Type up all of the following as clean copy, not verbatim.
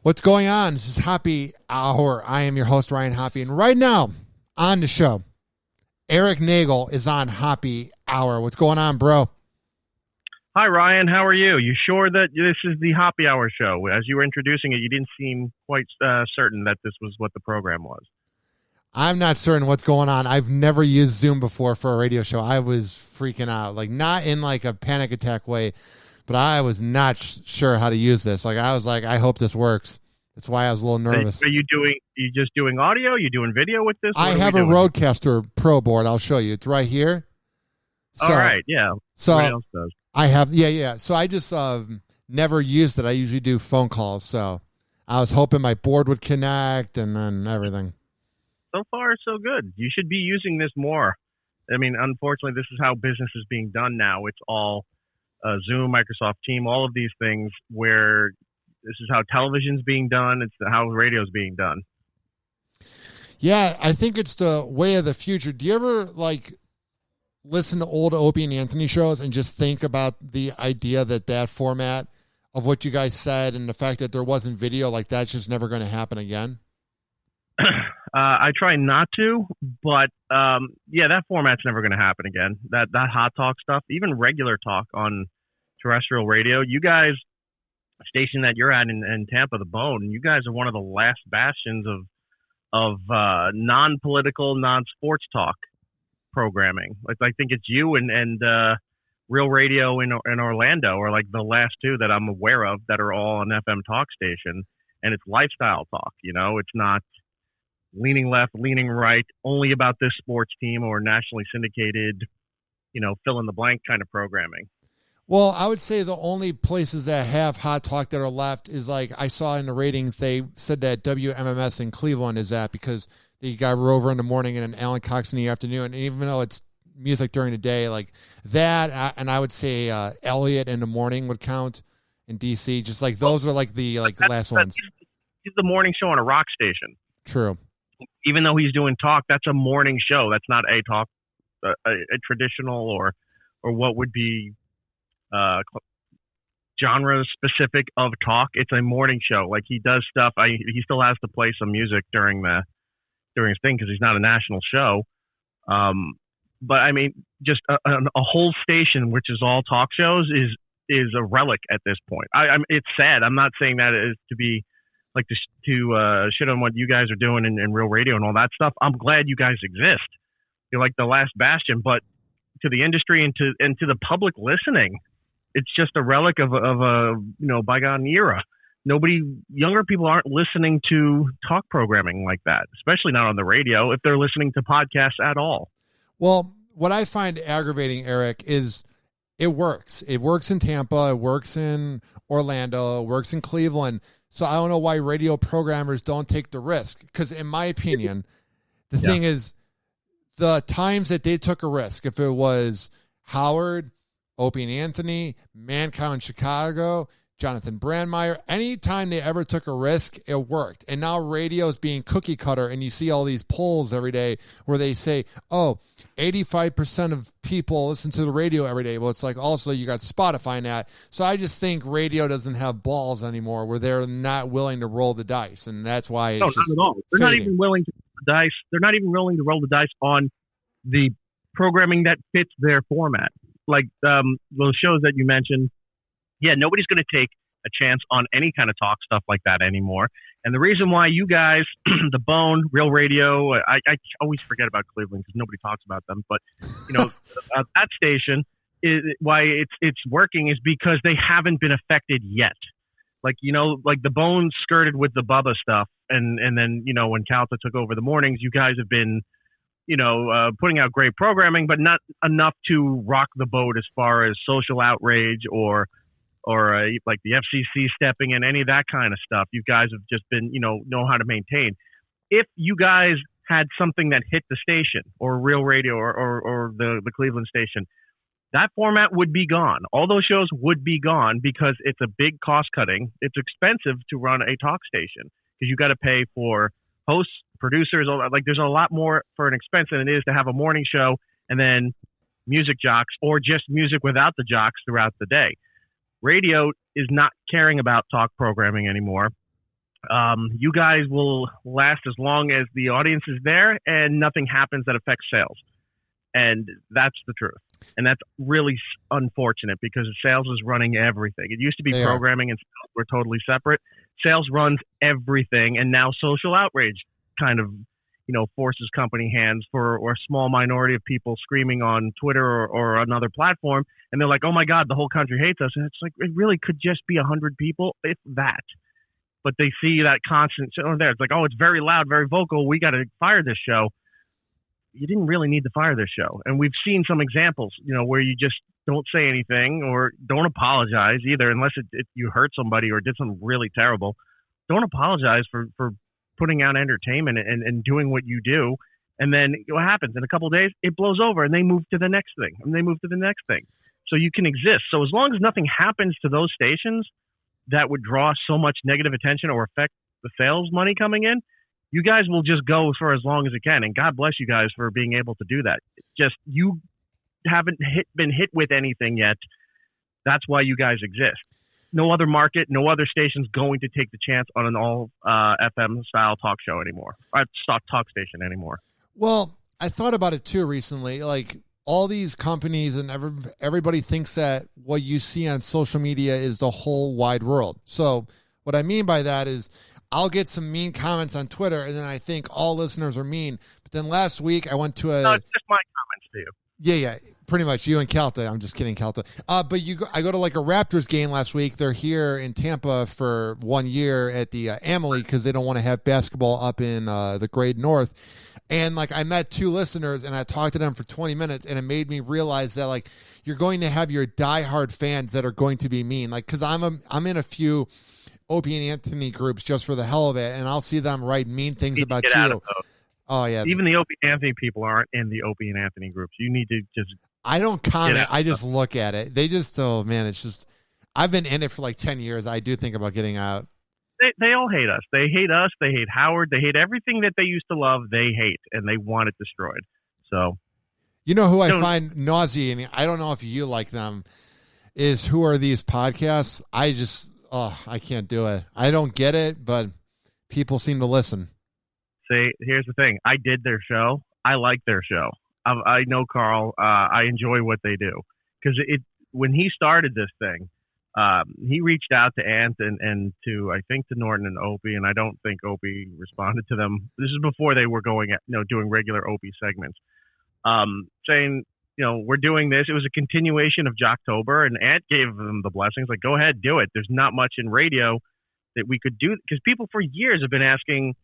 What's going on? This is Hoppe Hour. I am your host, Ryan Hoppe. And right now on the show, Erik Nagel is on Hoppe Hour. What's going on, bro? Hi, Ryan. How are you? You sure that this is the Hoppe Hour show? As you were introducing it, you didn't seem quite certain that this was what the program was. I'm not certain what's going on. I've never used Zoom before for a radio show. I was freaking out, like not in like a panic attack way, but I was not sure how to use this. Like I was like, I hope this works. That's why I was a little nervous. Are you just doing audio? You doing video with this? I have a Rodecaster Pro board. I'll show you. It's right here. So, all right. Yeah. So else does. I have, yeah. So I just never used it. I usually do phone calls. So I was hoping my board would connect and then everything. So far, so good. You should be using this more. I mean, unfortunately, this is how business is being done now. It's all Zoom, Microsoft Teams, all of these things where this is how television's being done. It's how radio's being done. Yeah, I think it's the way of the future. Do you ever like listen to old Opie and Anthony shows and just think about the idea that format of what you guys said and the fact that there wasn't video, like that's just never going to happen again? I try not to, but yeah, that format's never going to happen again. That hot talk stuff, even regular talk on terrestrial radio. You guys, station that you're at in Tampa, the Bone, you guys are one of the last bastions of non-political, non-sports talk programming. Like I think it's you and Real Radio in Orlando are like the last two that I'm aware of that are all on FM talk station, and it's lifestyle talk. You know, it's not leaning left, leaning right, only about this sports team or nationally syndicated, fill in the blank kind of programming. Well, I would say the only places that have hot talk that are left is like I saw in the ratings, they said that WMMS in Cleveland is that because they got Rover in the morning and then Alan Cox in the afternoon. And even though it's music during the day, like that, and I would say Elliott in the morning would count in DC. Just like those are like the last ones. He's the morning show on a rock station. True. Even though he's doing talk, that's a morning show. That's not a talk, a traditional or what would be genre specific of talk. It's a morning show. Like he does stuff. He still has to play some music during his thing because he's not a national show. But I mean, just a whole station which is all talk shows is a relic at this point. It's sad. I'm not saying that is to be like to shit on what you guys are doing in Real Radio and all that stuff. I'm glad you guys exist. You're like the last bastion, but to the industry and to the public listening, it's just a relic of a bygone era. Younger people aren't listening to talk programming like that, especially not on the radio, if they're listening to podcasts at all. Well, what I find aggravating, Erik, is it works. It works in Tampa. It works in Orlando. It works in Cleveland. So I don't know why radio programmers don't take the risk. Because in my opinion, the thing is, the times that they took a risk, if it was Howard, Opie and Anthony, Mancow in Chicago, Jonathan Brandmeier, anytime they ever took a risk, it worked. And now radio is being cookie cutter, and you see all these polls every day where they say, 85% of people listen to the radio every day. Well, it's like also you got Spotify in that. So I just think radio doesn't have balls anymore where they're not willing to roll the dice, and that's why it's not at all. They're not even willing to roll the dice. They're not even willing to roll the dice on the programming that fits their format. Like those shows that you mentioned, nobody's going to take a chance on any kind of talk stuff like that anymore. And the reason why you guys, the Bone, Real Radio, I always forget about Cleveland because nobody talks about them, but that station is why it's working is because they haven't been affected yet. Like the Bone skirted with the Bubba stuff, and then when Calta took over the mornings, you guys have been putting out great programming, but not enough to rock the boat as far as social outrage or like the FCC stepping in, any of that kind of stuff. You guys have just been, know how to maintain. If you guys had something that hit the station or Real Radio or the Cleveland station, that format would be gone. All those shows would be gone because it's a big cost cutting. It's expensive to run a talk station because you got to pay for hosts, producers, all that. Like there's a lot more for an expense than it is to have a morning show and then music jocks or just music without the jocks throughout the day. Radio is not caring about talk programming anymore. You guys will last as long as the audience is there, and nothing happens that affects sales. And that's the truth. And that's really unfortunate because sales is running everything. It used to be programming and sales were totally separate. Sales runs everything, and now social outrage kind of, forces company hands or a small minority of people screaming on Twitter or another platform, and they're like, "Oh my God, the whole country hates us." And it's like, it really could just be 100 people, if that. But they see that constant there. It's like, "Oh, it's very loud, very vocal. We got to fire this show." You didn't really need to fire this show. And we've seen some examples, where you just don't say anything or don't apologize either, unless you hurt somebody or did something really terrible. Don't apologize for putting out entertainment and doing what you do. And then what happens? In a couple of days, it blows over and they move to the next thing and they move to the next thing. So you can exist. So as long as nothing happens to those stations that would draw so much negative attention or affect the sales money coming in, you guys will just go for as long as it can. And God bless you guys for being able to do that. Just, you haven't been hit with anything yet. That's why you guys exist. No other market, no other station's going to take the chance on an all FM style talk show anymore. Or talk station anymore. Well, I thought about it too recently. Like, all these companies and everybody thinks that what you see on social media is the whole wide world. So what I mean by that is, I'll get some mean comments on Twitter, and then I think all listeners are mean. But then last week, I went to a... No, it's just my comments to you. Yeah, pretty much. You and Calta. I'm just kidding, Calta. But I go to like a Raptors game last week. They're here in Tampa for 1 year at the Amalie because they don't want to have basketball up in the Great North. And like, I met two listeners, and I talked to them for 20 minutes, and it made me realize that like, you're going to have your diehard fans that are going to be mean. Like, because I'm in a few Opie and Anthony groups just for the hell of it, and I'll see them write mean things about you. Oh yeah, even the Opie and Anthony people aren't in the Opie and Anthony groups. You need to just. I don't comment. I just look at it. They just, oh man, it's just. I've been in it for like 10 years. I do think about getting out. They all hate us. They hate us. They hate Howard. They hate everything that they used to love. They hate, and they want it destroyed. So. You know who I find nauseating? I don't know if you like them. Is who are these podcasts? I can't do it. I don't get it, but people seem to listen. See, here's the thing. I did their show. I like their show. I know Carl. I enjoy what they do. Because when he started this thing, he reached out to Ant and to, I think, to Norton and Opie, and I don't think Opie responded to them. This is before they were going, doing regular Opie segments, saying, we're doing this. It was a continuation of Jocktober, and Ant gave them the blessings. Like, go ahead, do it. There's not much in radio that we could do, because people for years have been asking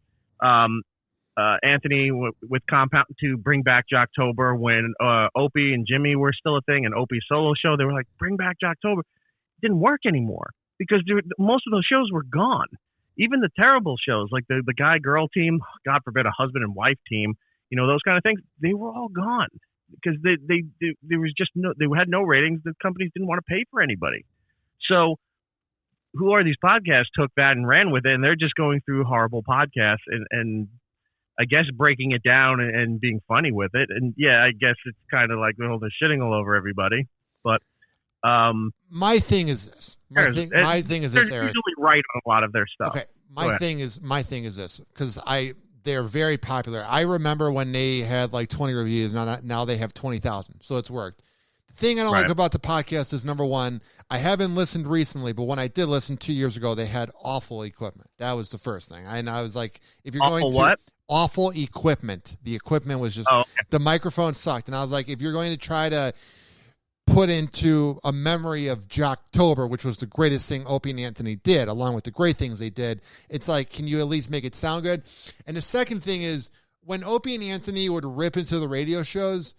Anthony with Compound to bring back Jocktober when Opie and Jimmy were still a thing, and Opie's solo show. They were like, bring back Jocktober. It didn't work anymore because most of those shows were gone. Even the terrible shows like the guy-girl team, God forbid a husband and wife team, those kind of things, they were all gone. Because there was just they had no ratings. The companies didn't want to pay for anybody. So who are these podcasts took that and ran with it, and they're just going through horrible podcasts and I guess breaking it down and being funny with it. And yeah, I guess it's kind of like they're shitting all over everybody. But my thing is this. My thing is this, they're Eric. usually right on a lot of their stuff. Okay, my thing is this, because they're very popular. I remember when they had like 20 reviews. Now they have 20,000. So it's worked. The thing I don't like about the podcast is, number one, I haven't listened recently, but when I did listen 2 years ago, they had awful equipment. That was the first thing. And I was like, if you're going to what? Awful equipment. The equipment was just the microphone sucked. And I was like, if you're going to try to put into a memory of Jocktober, which was the greatest thing Opie and Anthony did, along with the great things they did, it's like, can you at least make it sound good? And the second thing is, when Opie and Anthony would rip into the radio shows,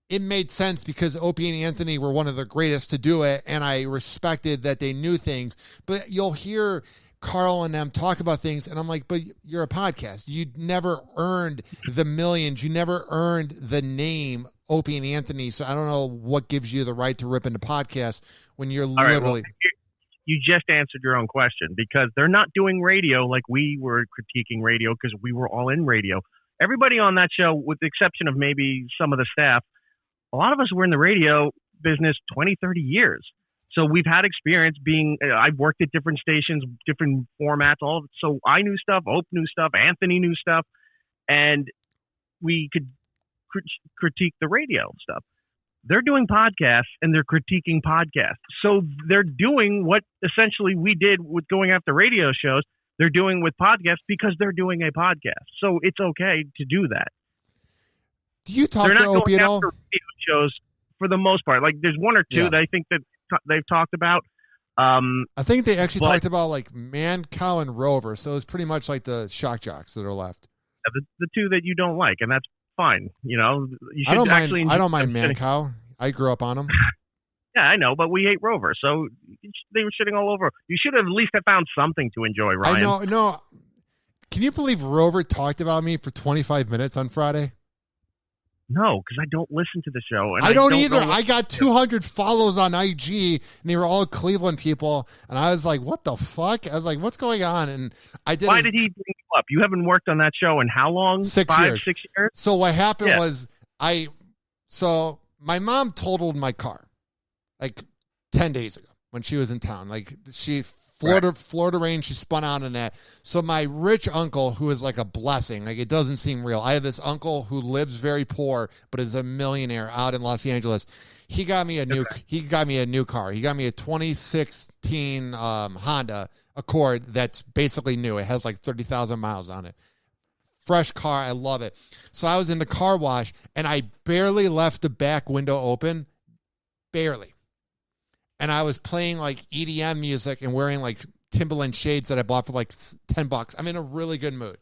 it made sense because Opie and Anthony were one of the greatest to do it, and I respected that they knew things. But you'll hear Carl and them talk about things, and I'm like, but you're a podcast. You never earned the millions. You never earned the name Opie and Anthony, so I don't know what gives you the right to rip into podcasts when you're literally... You just answered your own question, because they're not doing radio like we were critiquing radio, because we were all in radio. Everybody on that show, with the exception of maybe some of the staff, a lot of us were in the radio business 20, 30 years. So we've had experience being. I've worked at different stations, different formats. All of it. So I knew stuff. Ope knew stuff. Anthony knew stuff, and we could critique the radio stuff. They're doing podcasts and they're critiquing podcasts. So they're doing what essentially we did with going after radio shows. They're doing with podcasts because they're doing a podcast. So it's okay to do that. Do you talk to Opie at all? Radio shows for the most part. Like there's one or two that I think that they've talked about. I think they actually talked about like Man, Cow, and Rover. So it's pretty much like the shock jocks that are left. The two that you don't like, and that's fine. You know, you should I don't mind Man Cow. I grew up on them. Yeah, I know, but we hate Rover, so they were shitting all over. You should have at least have found something to enjoy, Ryan. I know. No, can you believe Rover talked about me for 25 minutes on Friday? No, because I don't listen to the show. And I don't either. I got 200 follows on IG, and they were all Cleveland people. And I was like, what the fuck? I was like, what's going on? And I did. Why did he bring you up? You haven't worked on that show in how long? 6 years. 6 years? So what happened was my mom totaled my car like 10 days ago when she was in town. Like Florida rain, she spun out in that. So my rich uncle, who is like a blessing, like it doesn't seem real. I have this uncle who lives very poor, but is a millionaire out in Los Angeles. He got me a new car. He got me a 2016 Honda Accord that's basically new. It has like 30,000 miles on it. Fresh car. I love it. So I was in the car wash and I barely left the back window open. Barely. And I was playing like EDM music and wearing like Timberland shades that I bought for like $10. I'm in a really good mood.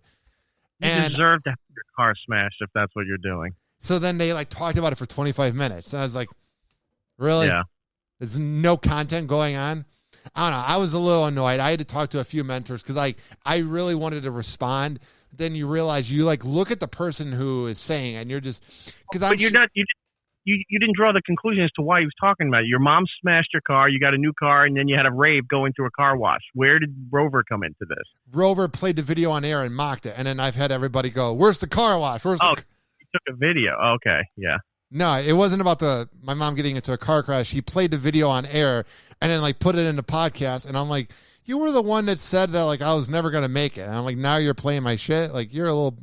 You deserve to have your car smashed if that's what you're doing. So then they like talked about it for 25 minutes. And I was like, really? Yeah. There's no content going on. I don't know. I was a little annoyed. I had to talk to a few mentors because I really wanted to respond. But then you realize you like look at the person who is saying it and you're just because you didn't draw the conclusion as to why he was talking about it. Your mom smashed your car, you got a new car, and then you had a rave going through a car wash. Where did Rover come into this? Rover played the video on air and mocked it, and then I've had everybody go, "Where's the car wash? He took a video. Okay, yeah. No, it wasn't about my mom getting into a car crash. He played the video on air and then like put it in the podcast, and I'm like, you were the one that said that like I was never gonna make it. And I'm like, now you're playing my shit. Like you're a little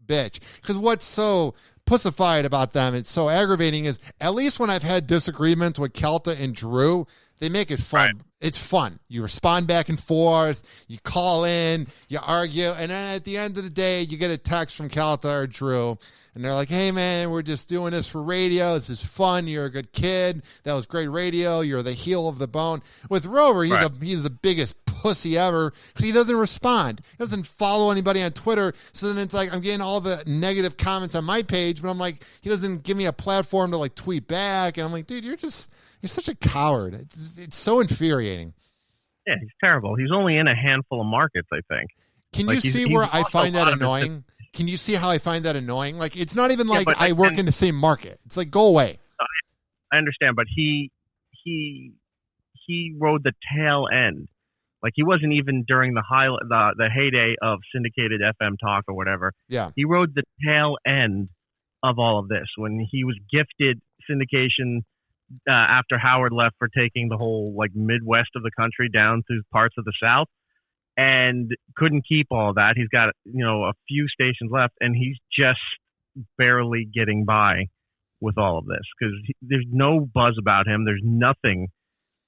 bitch. Because what's so pussified about them, it's so aggravating is at least when I've had disagreements with Kelta and Drew, they make it fun. Right. It's fun. You respond back and forth, you call in, you argue, and then at the end of the day, you get a text from Kelta or Drew, and they're like, hey, man, we're just doing this for radio. This is fun. You're a good kid. That was great radio. You're the heel of the bone. With Rover, he's the biggest pussy ever because he doesn't respond. He doesn't follow anybody on Twitter. So then it's like I'm getting all the negative comments on my page, but I'm like, he doesn't give me a platform to like tweet back. And I'm like, dude, you're such a coward. It's so infuriating. Yeah, he's terrible. He's only in a handful of markets, I think. Can you see where I find that annoying? Can you see how I find that annoying? Like, it's not even like I work in the same market. It's like, go away. I understand, but he rode the tail end. Like, he wasn't even during the heyday of syndicated FM talk or whatever. Yeah. He rode the tail end of all of this when he was gifted syndication after Howard left for taking the whole like Midwest of the country down through parts of the South, and couldn't keep all that. He's got a few stations left, and he's just barely getting by with all of this because there's no buzz about him. There's nothing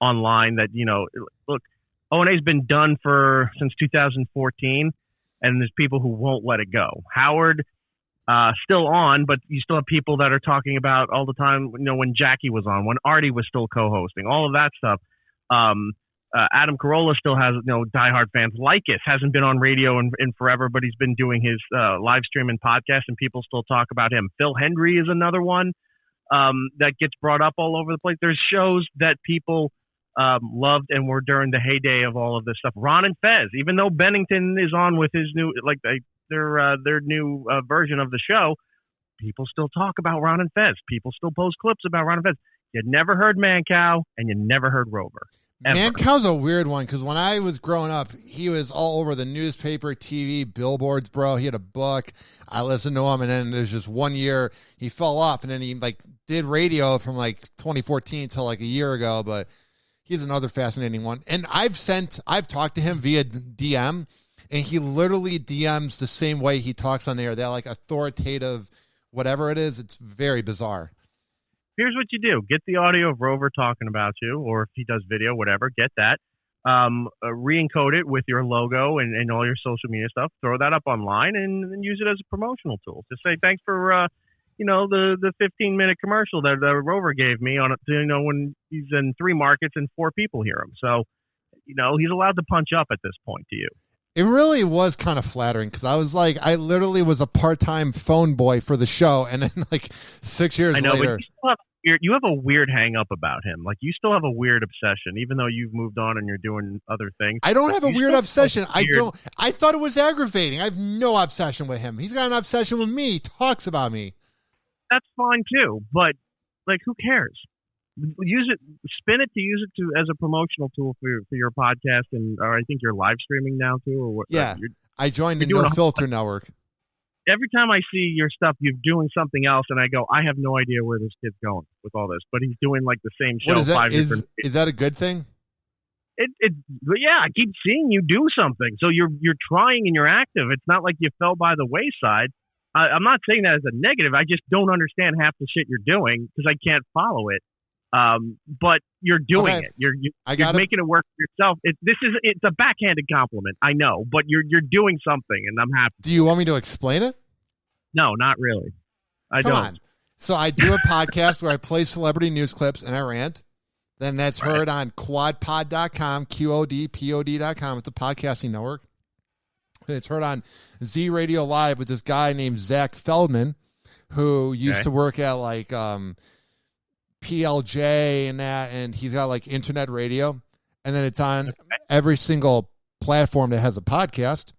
online that look. O&A's been done since 2014, and there's people who won't let it go. Howard. Still on, but you still have people that are talking about all the time, when Jackie was on, when Artie was still co-hosting, all of that stuff. Adam Carolla still has, diehard fans. Lycus hasn't been on radio in forever, but he's been doing his live stream and podcast, and people still talk about him. Phil Hendry is another one that gets brought up all over the place. There's shows that people loved and were during the heyday of all of this stuff. Ron and Fez, even though Bennington is on with his new, their new version of the show, people still talk about Ron and Fez. People still post clips about Ron and Fez. You never heard Mancow, and you never heard Rover. Ever. Mancow's a weird one because when I was growing up, he was all over the newspaper, TV, billboards, bro. He had a book. I listened to him, and then there's just 1 year he fell off, and then he did radio from 2014 till a year ago, but He's another fascinating one. And I've talked to him via DM, and he literally DMs the same way he talks on air. That like authoritative, whatever it is. It's very bizarre. Here's what you do. Get the audio of Rover talking about you, or if he does video, whatever, get that. Re-encode it with your logo and all your social media stuff. Throw that up online and use it as a promotional tool. Just say, thanks for, the 15-minute commercial that Rover gave me on, when he's in 3 markets and 4 people hear him. So, he's allowed to punch up at this point to you. It really was kind of flattering because I was like, I literally was a part-time phone boy for the show. And then like 6 years later. But you have a weird hang up about him. Like you still have a weird obsession, even though you've moved on and you're doing other things. I don't have a weird obsession. I thought it was aggravating. I have no obsession with him. He's got an obsession with me. He talks about me. That's fine too. But like, who cares? Use it, spin it to use it to as a promotional tool for your podcast, or I think you're live streaming now too, or what? Yeah, I joined the No Filter Network. Every time I see your stuff, you're doing something else, and I go, I have no idea where this kid's going with all this, but he's doing like the same show. What is that? Is that a good thing? Yeah, I keep seeing you do something, so you're trying and you're active. It's not like you fell by the wayside. I'm not saying that as a negative. I just don't understand half the shit you're doing because I can't follow it. But you're doing it. You're making it work for yourself. It's a backhanded compliment, I know, but you're doing something, and I'm happy. Do you want me to explain it? No, not really. Come on. So I do a podcast where I play celebrity news clips and I rant. Then that's heard on quadpod.com, QODPOD.com. It's a podcasting network. And it's heard on Z Radio Live with this guy named Zach Feldman, who used to work at like PLJ and that, and he's got like internet radio, and then it's on every single platform that has a podcast.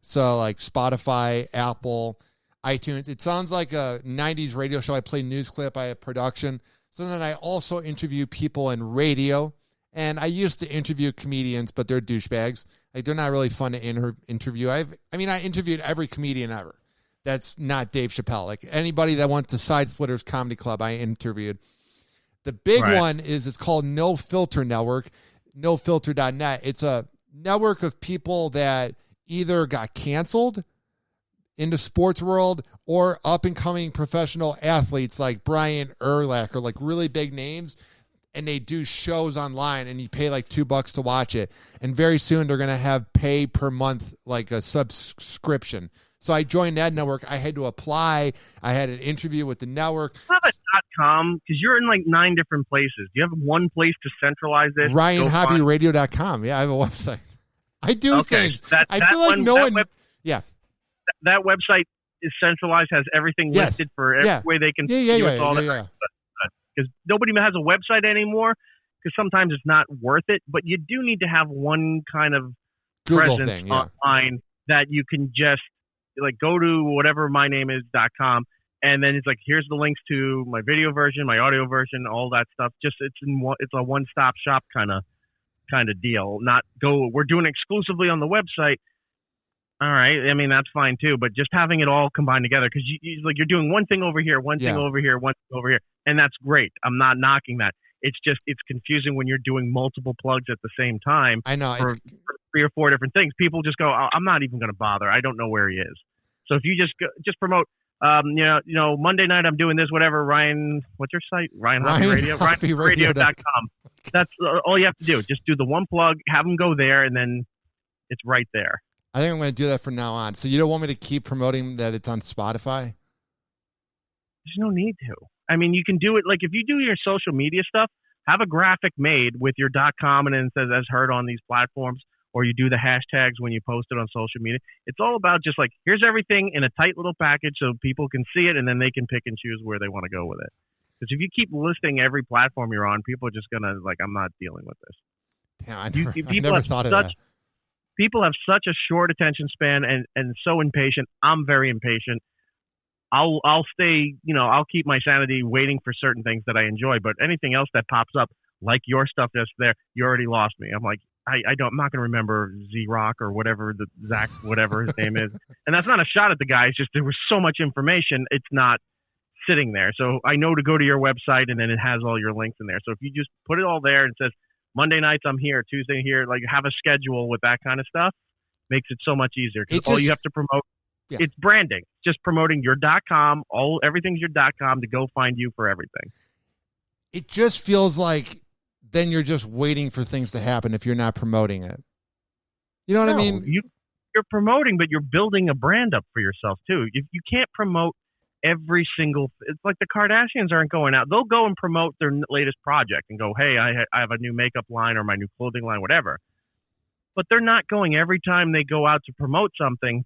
So like Spotify, Apple, iTunes. It sounds like a 90s radio show. I play news clip. I have production. So then I also interview people in radio, and I used to interview comedians, but they're douchebags. Like they're not really fun to interview. I interviewed every comedian ever. That's not Dave Chappelle. Like anybody that went to Side Splitters Comedy Club, I interviewed. The big one it's called No Filter Network, nofilter.net. It's a network of people that either got canceled in the sports world or up-and-coming professional athletes like Brian Urlacher, like really big names, and they do shows online, and you pay like $2 to watch it. And very soon they're going to have pay per month, like a subscription. So I joined that network. I had to apply. I had an interview with the network. You have a .com because you're in like 9 different places. Do you have one place to centralize this? RyanHobbyRadio.com. Yeah, I have a website. I do things. I feel like no one. That website is centralized, has everything listed for every way they can because nobody has a website anymore because sometimes it's not worth it. But you do need to have one kind of Google presence thing, online that you can just like go to whatever mynameiS.com, and then it's like here's the links to my video version, my audio version, all that stuff. Just it's a one-stop shop kind of deal. We're doing it exclusively on the website. All right, I mean that's fine too, but just having it all combined together because you're doing one thing over here, one thing over here, one thing over here, and that's great. I'm not knocking that. It's confusing when you're doing multiple plugs at the same time. I know for 3 or 4 different things. People just go, I'm not even going to bother. I don't know where he is. So if you just promote, Monday night I'm doing this, whatever. Ryan, what's your site? Ryan Hoppe Radio. RyanHobbyRadio.com. That's all you have to do. Just do the one plug, have them go there, and then it's right there. I think I'm going to do that from now on. So you don't want me to keep promoting that it's on Spotify? There's no need to. I mean, you can do it. Like if you do your social media stuff, have a graphic made with your .com and then it says as heard on these platforms, or you do the hashtags when you post it on social media. It's all about just like, here's everything in a tight little package so people can see it and then they can pick and choose where they want to go with it. Because if you keep listing every platform you're on, people are just going to like, I'm not dealing with this. Yeah, I never thought of that. People have such a short attention span and so impatient. I'm very impatient. I'll stay, I'll keep my sanity waiting for certain things that I enjoy, but anything else that pops up, like your stuff that's there, you already lost me. I'm like, I'm not going to remember Z-Rock or whatever, Zach, whatever his name is. And that's not a shot at the guy. It's just there was so much information. It's not sitting there. So I know to go to your website and then it has all your links in there. So if you just put it all there and it says Monday nights I'm here, Tuesday here. Like have a schedule with that kind of stuff makes it so much easier because all you have to promote. Yeah. It's branding. Just promoting your .com. Everything's your .com to go find you for everything. It just feels like then you're just waiting for things to happen if you're not promoting it. You know what I mean? You're promoting, but you're building a brand up for yourself too. You can't promote every single. It's like the Kardashians aren't going out. They'll go and promote their latest project and go, "Hey, I have a new makeup line or my new clothing line, whatever." But they're not going every time they go out to promote something.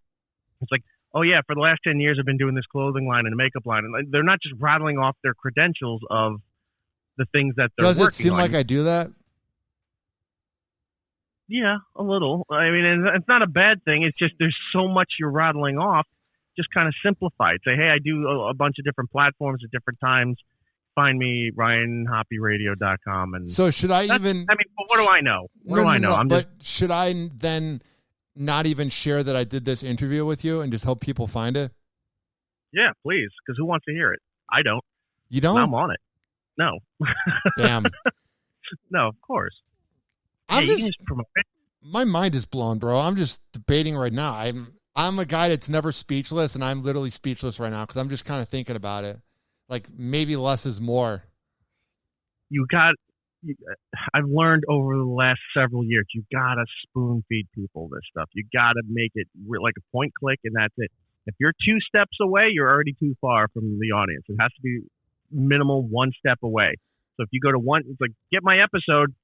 It's like, oh yeah, for the last 10 years I've been doing this clothing line and a makeup line, and they're not just rattling off their credentials of the things that they're working on. Does it seem like I do that? Yeah, a little. I mean, and it's not a bad thing. It's just there's so much you're rattling off. Just kind of simplify it. Say, hey, I do a bunch of different platforms at different times. Find me, RyanHoppyRadio.com. And so should I even? I mean, but what do I know? What do I know? But should I then not even share that I did this interview with you and just help people find it? Yeah, please. Because who wants to hear it? I don't. You don't? I'm on it. No. Damn. No, of course. I'm just promote it. My mind is blown, bro. I'm just debating right now. I'm a guy that's never speechless, and I'm literally speechless right now because I'm just kind of thinking about it. Like maybe less is more. I've learned over the last several years, you gotta spoon feed people this stuff. You gotta make it like a point click, and that's it. If you're 2 steps away, you're already too far from the audience. It has to be minimal 1 step away. So if you go to one, it's like get my episode.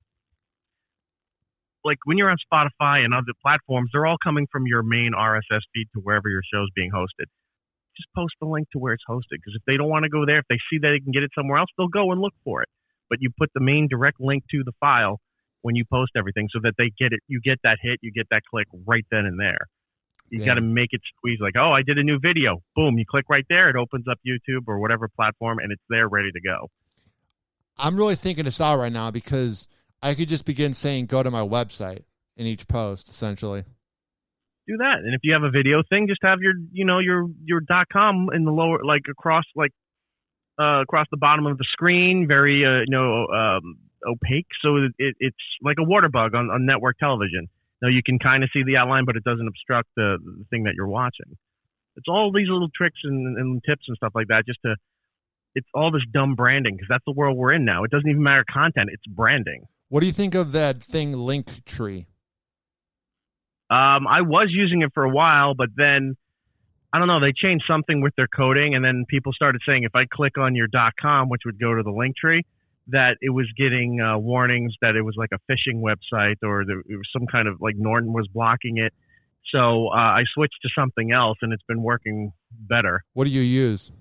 Like when you're on Spotify and other platforms, they're all coming from your main RSS feed to wherever your show's being hosted. Just post the link to where it's hosted, because if they don't want to go there, if they see that they can get it somewhere else, they'll go and look for it. But you put the main direct link to the file when you post everything so that they get it. You get that hit, you get that click right then and there. You got to make it squeeze like, oh, I did a new video. Boom, you click right there. It opens up YouTube or whatever platform, and it's there ready to go. I'm really thinking this out right now because I could just begin saying, go to my website in each post, essentially. Do that. And if you have a video thing, just have your .com in the lower, like across the bottom of the screen, very, opaque. So it's like a water bug on network television. Now you can kind of see the outline, but it doesn't obstruct the thing that you're watching. It's all these little tricks and tips and stuff like that. It's all this dumb branding, because that's the world we're in now. It doesn't even matter content. It's branding. What do you think of that thing, Linktree? I was using it for a while, but then, I don't know, they changed something with their coding, and then people started saying if I click on your .com, which would go to the Linktree, that it was getting warnings that it was like a phishing website, or it was some kind of, like Norton was blocking it. So I switched to something else, and it's been working better. What do you use?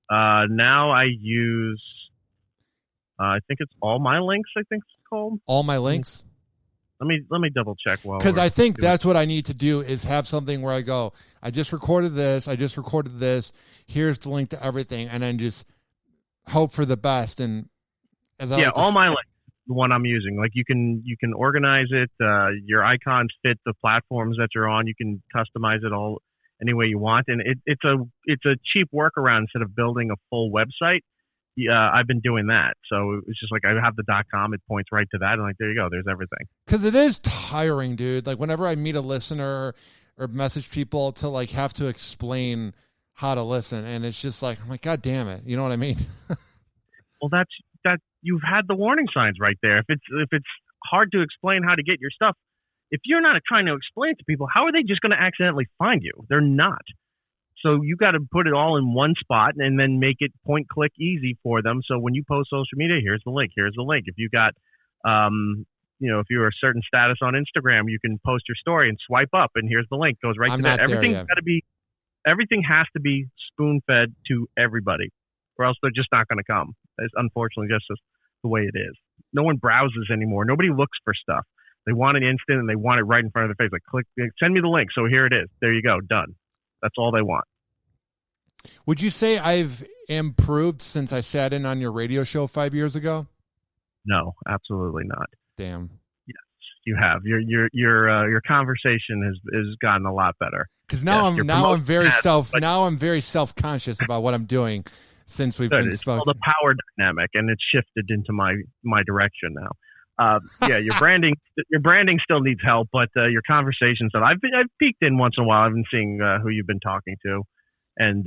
Now I use, I think it's All My Links, I think it's called. All My Links? Let me double check. Because I think that's what I need to do, is have something where I go, I just recorded this, here's the link to everything, and then just hope for the best. And All My Links, the one I'm using. Like you can organize it. Your icons fit the platforms that you're on. You can customize it all any way you want, and it's a cheap workaround instead of building a full website. I've been doing that, so it's just like I have the .com, it points right to that, and like there you go, there's everything. Because it is tiring, dude. Like whenever I meet a listener or message people to like have to explain how to listen, and it's just like I'm like, God damn it, you know what I mean? Well, that you've had the warning signs right there. If it's hard to explain how to get your stuff, if you're not trying to explain it to people, how are they just going to accidentally find you? They're not. So you got to put it all in one spot and then make it point click easy for them. So when you post social media, here's the link. Here's the link. If you got, if you're a certain status on Instagram, you can post your story and swipe up, and here's the link. Goes right to that. Everything has to be spoon fed to everybody, or else they're just not going to come. It's unfortunately just the way it is. No one browses anymore. Nobody looks for stuff. They want it instant, and they want it right in front of their face. Like, click, send me the link. So here it is. There you go. Done. That's all they want. Would you say I've improved since I sat in on your radio show 5 years ago? No, absolutely not. Damn. Yes, you have. Your conversation has gotten a lot better. Because now I'm very self-conscious about what I'm doing since we've been spoken. It's called a power dynamic, and it's shifted into my direction now. Yeah, your branding still needs help, but your conversations that I've peeked in once in a while. I've been seeing who you've been talking to, and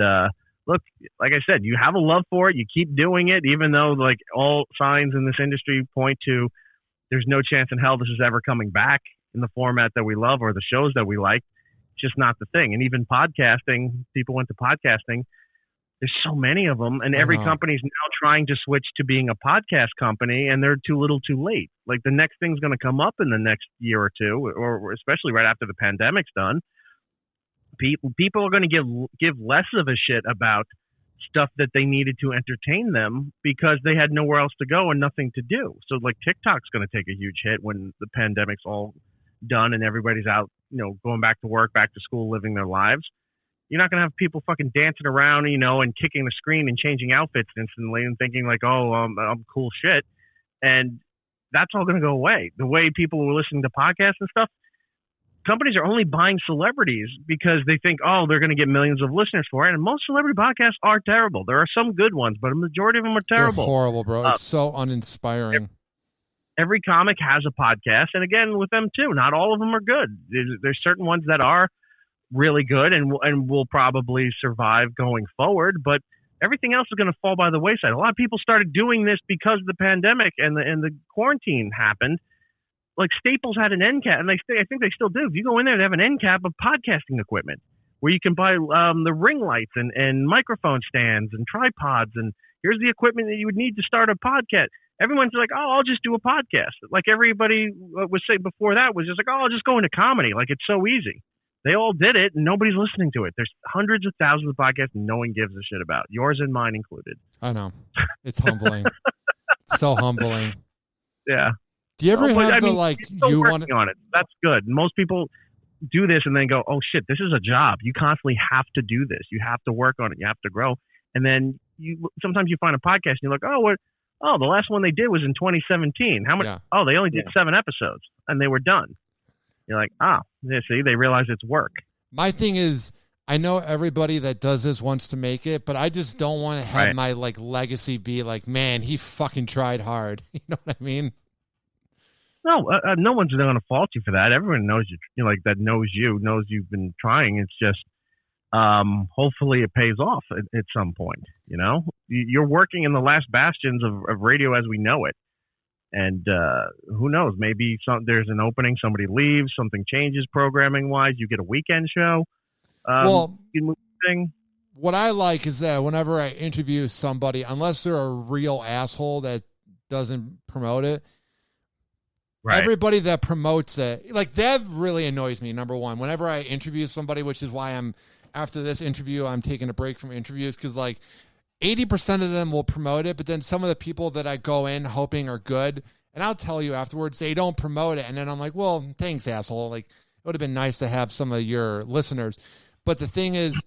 look, like I said, you have a love for it. You keep doing it, even though like all signs in this industry point to there's no chance in hell this is ever coming back in the format that we love or the shows that we like. It's just not the thing. And even podcasting, people went to podcasting. There's so many of them, and every company's now trying to switch to being a podcast company, and they're too little too late. Like the next thing's going to come up in the next year or two, or especially right after the pandemic's done. People are going to give less of a shit about stuff that they needed to entertain them because they had nowhere else to go and nothing to do. So like TikTok's going to take a huge hit when the pandemic's all done and everybody's out, going back to work, back to school, living their lives. You're not going to have people fucking dancing around, and kicking the screen and changing outfits instantly and thinking like, oh, I'm cool shit. And that's all going to go away. The way people were listening to podcasts and stuff, companies are only buying celebrities because they think, oh, they're going to get millions of listeners for it. And most celebrity podcasts are terrible. There are some good ones, but a majority of them are terrible. They're horrible, bro. It's so uninspiring. Every comic has a podcast. And again, with them too, not all of them are good. There's certain ones that are really good and will probably survive going forward, but everything else is going to fall by the wayside. A lot of people started doing this because of the pandemic and the quarantine happened. Like Staples had an end cap, and I think they still do. If you go in there, they have an end cap of podcasting equipment where you can buy the ring lights and microphone stands and tripods, and here's the equipment that you would need to start a podcast. Everyone's like, oh, I'll just do a podcast. Like everybody was saying before that was just like, oh, I'll just go into comedy. Like it's so easy. They all did it, and nobody's listening to it. There's hundreds of thousands of podcasts and no one gives a shit about. Yours and mine included. I know. It's humbling. So humbling. Yeah. Do you ever have you want on it? That's good. Most people do this and then go, oh shit, this is a job. You constantly have to do this. You have to work on it. You have to grow. And then sometimes you find a podcast and you're like, the last one they did was in 2017. How much? Yeah. Oh, they only did 7 episodes and they were done. You're like, see, they realize it's work. My thing is, I know everybody that does this wants to make it, but I just don't want to have my legacy be like, man, he fucking tried hard. You know what I mean? No, no one's going to fault you for that. Everyone knows that knows you've been trying. It's just, hopefully it pays off at some point. You're working in the last bastions of radio as we know it. And who knows? Maybe there's an opening, somebody leaves, something changes programming wise. You get a weekend show. What I like is that whenever I interview somebody, unless they're a real asshole that doesn't promote it, everybody that promotes it, like that really annoys me. Number one, whenever I interview somebody, which is why after this interview, I'm taking a break from interviews because 80% of them will promote it, but then some of the people that I go in hoping are good, and I'll tell you afterwards, they don't promote it. And then I'm like, well, thanks, asshole. Like, it would have been nice to have some of your listeners. But the thing is,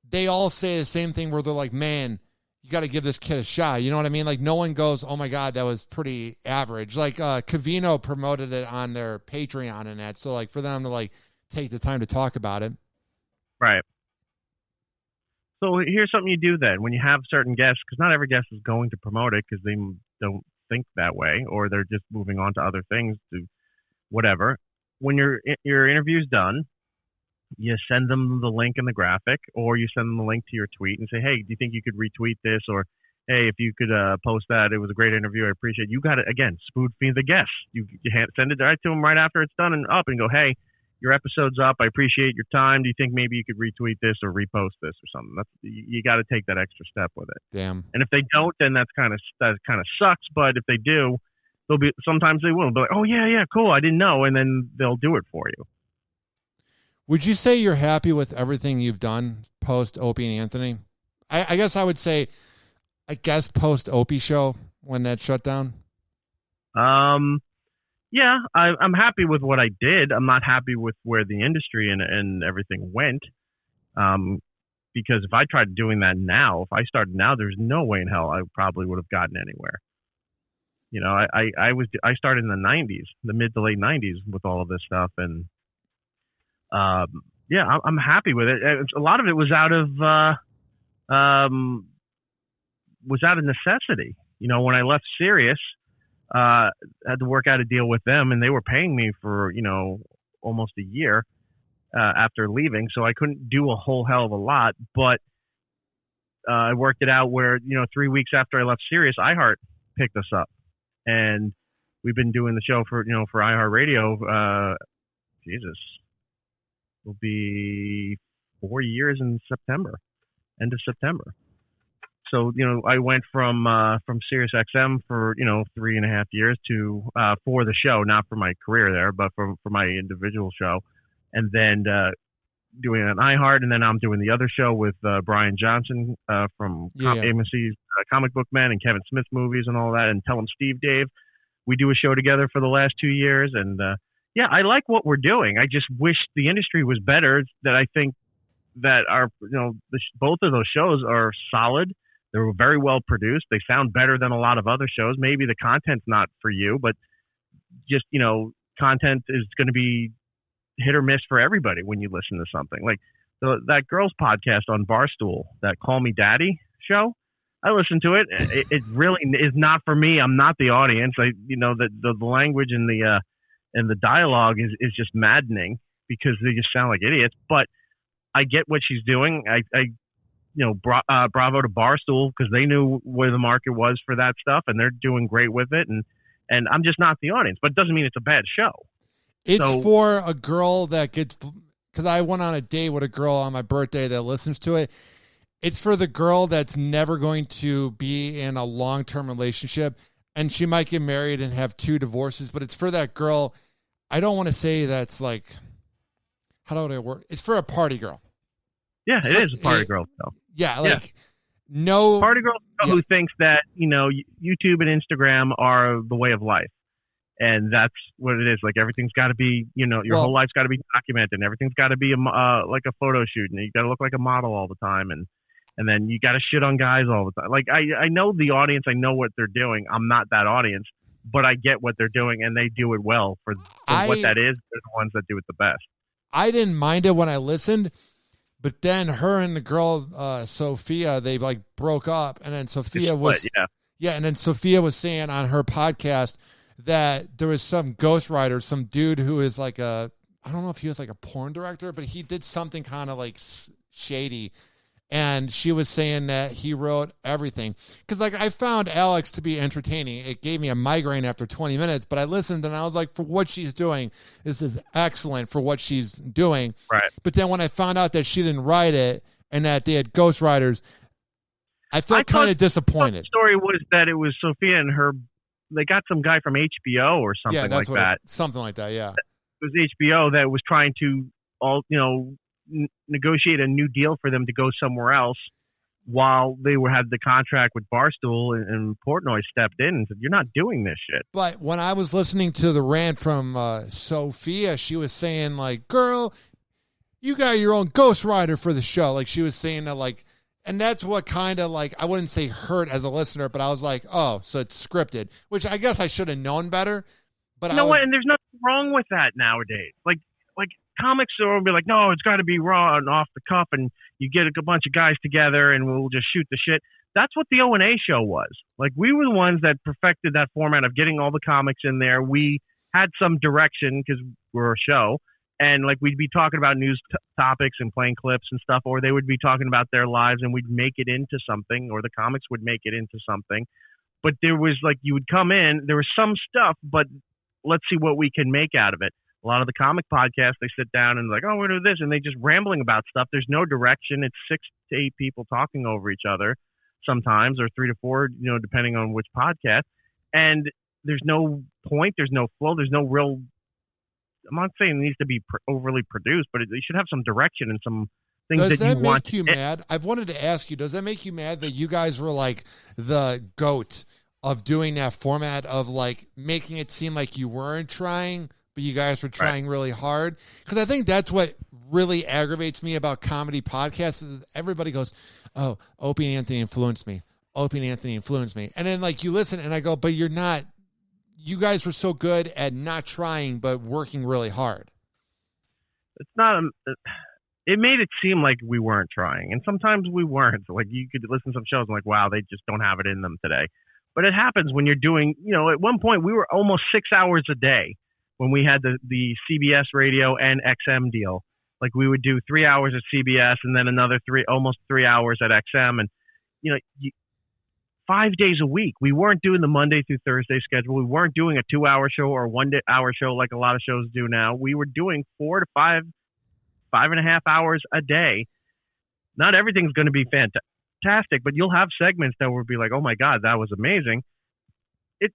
they all say the same thing where they're like, man, you got to give this kid a shot. You know what I mean? Like, no one goes, oh my God, that was pretty average. Like, Covino promoted it on their Patreon and that. So, for them to, take the time to talk about it. Right. So here's something you do then when you have certain guests, because not every guest is going to promote it because they don't think that way or they're just moving on to other things to whatever. When your interview's done, you send them the link and the graphic, or you send them the link to your tweet and say, hey, do you think you could retweet this? Or, hey, if you could post that, it was a great interview. I appreciate it. You got to, again, spoon feed the guests. You send it right to them right after it's done and up and go, hey, your episode's up. I appreciate your time. Do you think maybe you could retweet this or repost this or something? You got to take that extra step with it. Damn. And if they don't, then that kind of sucks. But if they do, sometimes they will be like, oh yeah, cool. I didn't know, and then they'll do it for you. Would you say you're happy with everything you've done post Opie and Anthony? I guess I would say, post Opie show when that shut down. Yeah, I'm happy with what I did. I'm not happy with where the industry and everything went. Because if I tried doing that now, if I started now, there's no way in hell I probably would have gotten anywhere. I started in the 90s, the mid to late 90s with all of this stuff. And I'm happy with it. A lot of it was out of necessity. When I left Sirius, had to work out a deal with them, and they were paying me for almost a year after leaving, so I couldn't do a whole hell of a lot. But I worked it out where 3 weeks after I left Sirius, iHeart picked us up, and we've been doing the show for for iHeartRadio. Jesus, it'll be 4 years in September, end of September. So I went from Sirius XM for 3.5 years to for the show, not for my career there, but for my individual show, and then doing it on iHeart, and then I'm doing the other show with Brian Johnson from AMC's Comic Book Men and Kevin Smith movies and all that, and Tell 'em Steve Dave. We do a show together for the last 2 years, and I like what we're doing. I just wish the industry was better. That I think that our both of those shows are solid. They're very well produced. They sound better than a lot of other shows. Maybe the content's not for you, but just content is going to be hit or miss for everybody when you listen to something. Like that girls' podcast on Barstool, that Call Me Daddy show. I listened to it. It really is not for me. I'm not the audience. The language and the dialogue is just maddening because they just sound like idiots. But I get what she's doing. Bravo to Barstool because they knew where the market was for that stuff, and they're doing great with it. And I'm just not the audience, but it doesn't mean it's a bad show. It's for a girl that gets, because I went on a date with a girl on my birthday that listens to it. It's for the girl that's never going to be in a long-term relationship, and she might get married and have 2 divorces, but it's for that girl. I don't want to say that's like, how do I work? It's for a party girl. Yeah, it is a party girl show. Yeah, no party girl who thinks that YouTube and Instagram are the way of life, and that's what it is. Like everything's got to be, your whole life's got to be documented, and everything's got to be like a photo shoot, and you got to look like a model all the time, and then you got to shit on guys all the time. Like I know the audience, I know what they're doing. I'm not that audience, but I get what they're doing, and they do it well for what that is. They're the ones that do it the best. I didn't mind it when I listened. But then her and the girl, Sophia, they broke up. And then Sophia was saying on her podcast that there was some ghostwriter, some dude who is I don't know if he was a porn director, but he did something kind of shady. And she was saying that he wrote everything. Because I found Alex to be entertaining. It gave me a migraine after 20 minutes, but I listened and I was like, for what she's doing, this is excellent for what she's doing. Right. But then when I found out that she didn't write it and that they had ghostwriters, I felt kind of disappointed. The story was that it was Sophia and her, they got some guy from HBO or something like that. Something like that, yeah. It was HBO that was trying to negotiate a new deal for them to go somewhere else while they had the contract with Barstool, and Portnoy stepped in and said, "You're not doing this shit." But when I was listening to the rant from Sophia, she was saying girl, you got your own ghostwriter for the show. She was saying that and that's what kind of I wouldn't say hurt as a listener, but I was like, oh, so it's scripted, which I guess I should have known better. But and there's nothing wrong with that nowadays. Like comics will be like, no, it's got to be raw and off the cuff, and you get a bunch of guys together and we'll just shoot the shit. That's what the O&A show was. We were the ones that perfected that format of getting all the comics in there. We had some direction because we're a show, and we'd be talking about news topics and playing clips and stuff, or they would be talking about their lives and we'd make it into something, or the comics would make it into something. But there was you would come in, there was some stuff, but let's see what we can make out of it. A lot of the comic podcasts, they sit down and oh, we're doing this, and they just rambling about stuff. There's no direction. It's 6 to 8 people talking over each other sometimes, or 3 to 4, depending on which podcast. And there's no point. There's no flow. There's no real. I'm not saying it needs to be overly produced, but they should have some direction and some things does that you want. Does that make you mad? I've wanted to ask you, does that make you mad that you guys were the GOAT of doing that format of making it seem like you weren't trying, but you guys were trying really hard? Because I think that's what really aggravates me about comedy podcasts is everybody goes, oh, Opie and Anthony influenced me. Opie and Anthony influenced me. And then you listen and I go, but you're not, you guys were so good at not trying, but working really hard. It's not, it made it seem like we weren't trying. And sometimes we weren't. You could listen to some shows and wow, they just don't have it in them today. But it happens when you're doing, at one point we were almost 6 hours a day when we had the CBS radio and XM deal. Like we would do 3 hours at CBS and then another almost 3 hours at XM. And, 5 days a week. We weren't doing the Monday through Thursday schedule. We weren't doing a 2-hour show or a 1 hour show like a lot of shows do now. We were doing 4 to 5.5 hours a day. Not everything's going to be fantastic, but you'll have segments that will be like, oh my God, that was amazing. It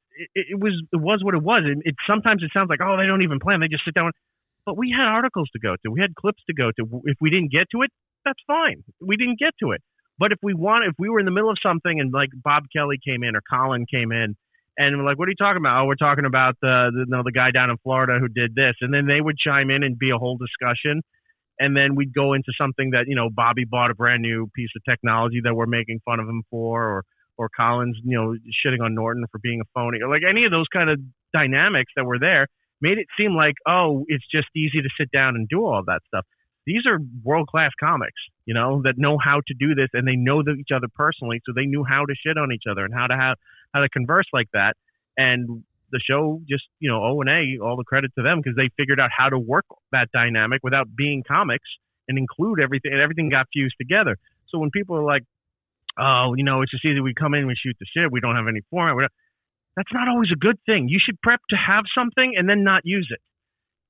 was what it was. And sometimes it sounds like, oh, they don't even plan. They just sit down. But we had articles to go to. We had clips to go to. If we didn't get to it, that's fine. We didn't get to it. But if we were in the middle of something and like Bob Kelly came in or Colin came in and we're like, what are you talking about? Oh, we're talking about the guy down in Florida who did this. And then they would chime in and be a whole discussion. And then we'd go into something that, Bobby bought a brand new piece of technology that we're making fun of him for, or Colin's, shitting on Norton for being a phony, or like any of those kind of dynamics that were there made it seem like, oh, it's just easy to sit down and do all of that stuff. These are world-class comics, that know how to do this, and they know each other personally, so they knew how to shit on each other and how to converse like that. And the show just, O&A, all the credit to them because they figured out how to work that dynamic without being comics and include everything, and everything got fused together. So when people are like, oh, it's just easy, we come in, we shoot the shit, we don't have any format, that's not always a good thing. You should prep to have something and then not use it.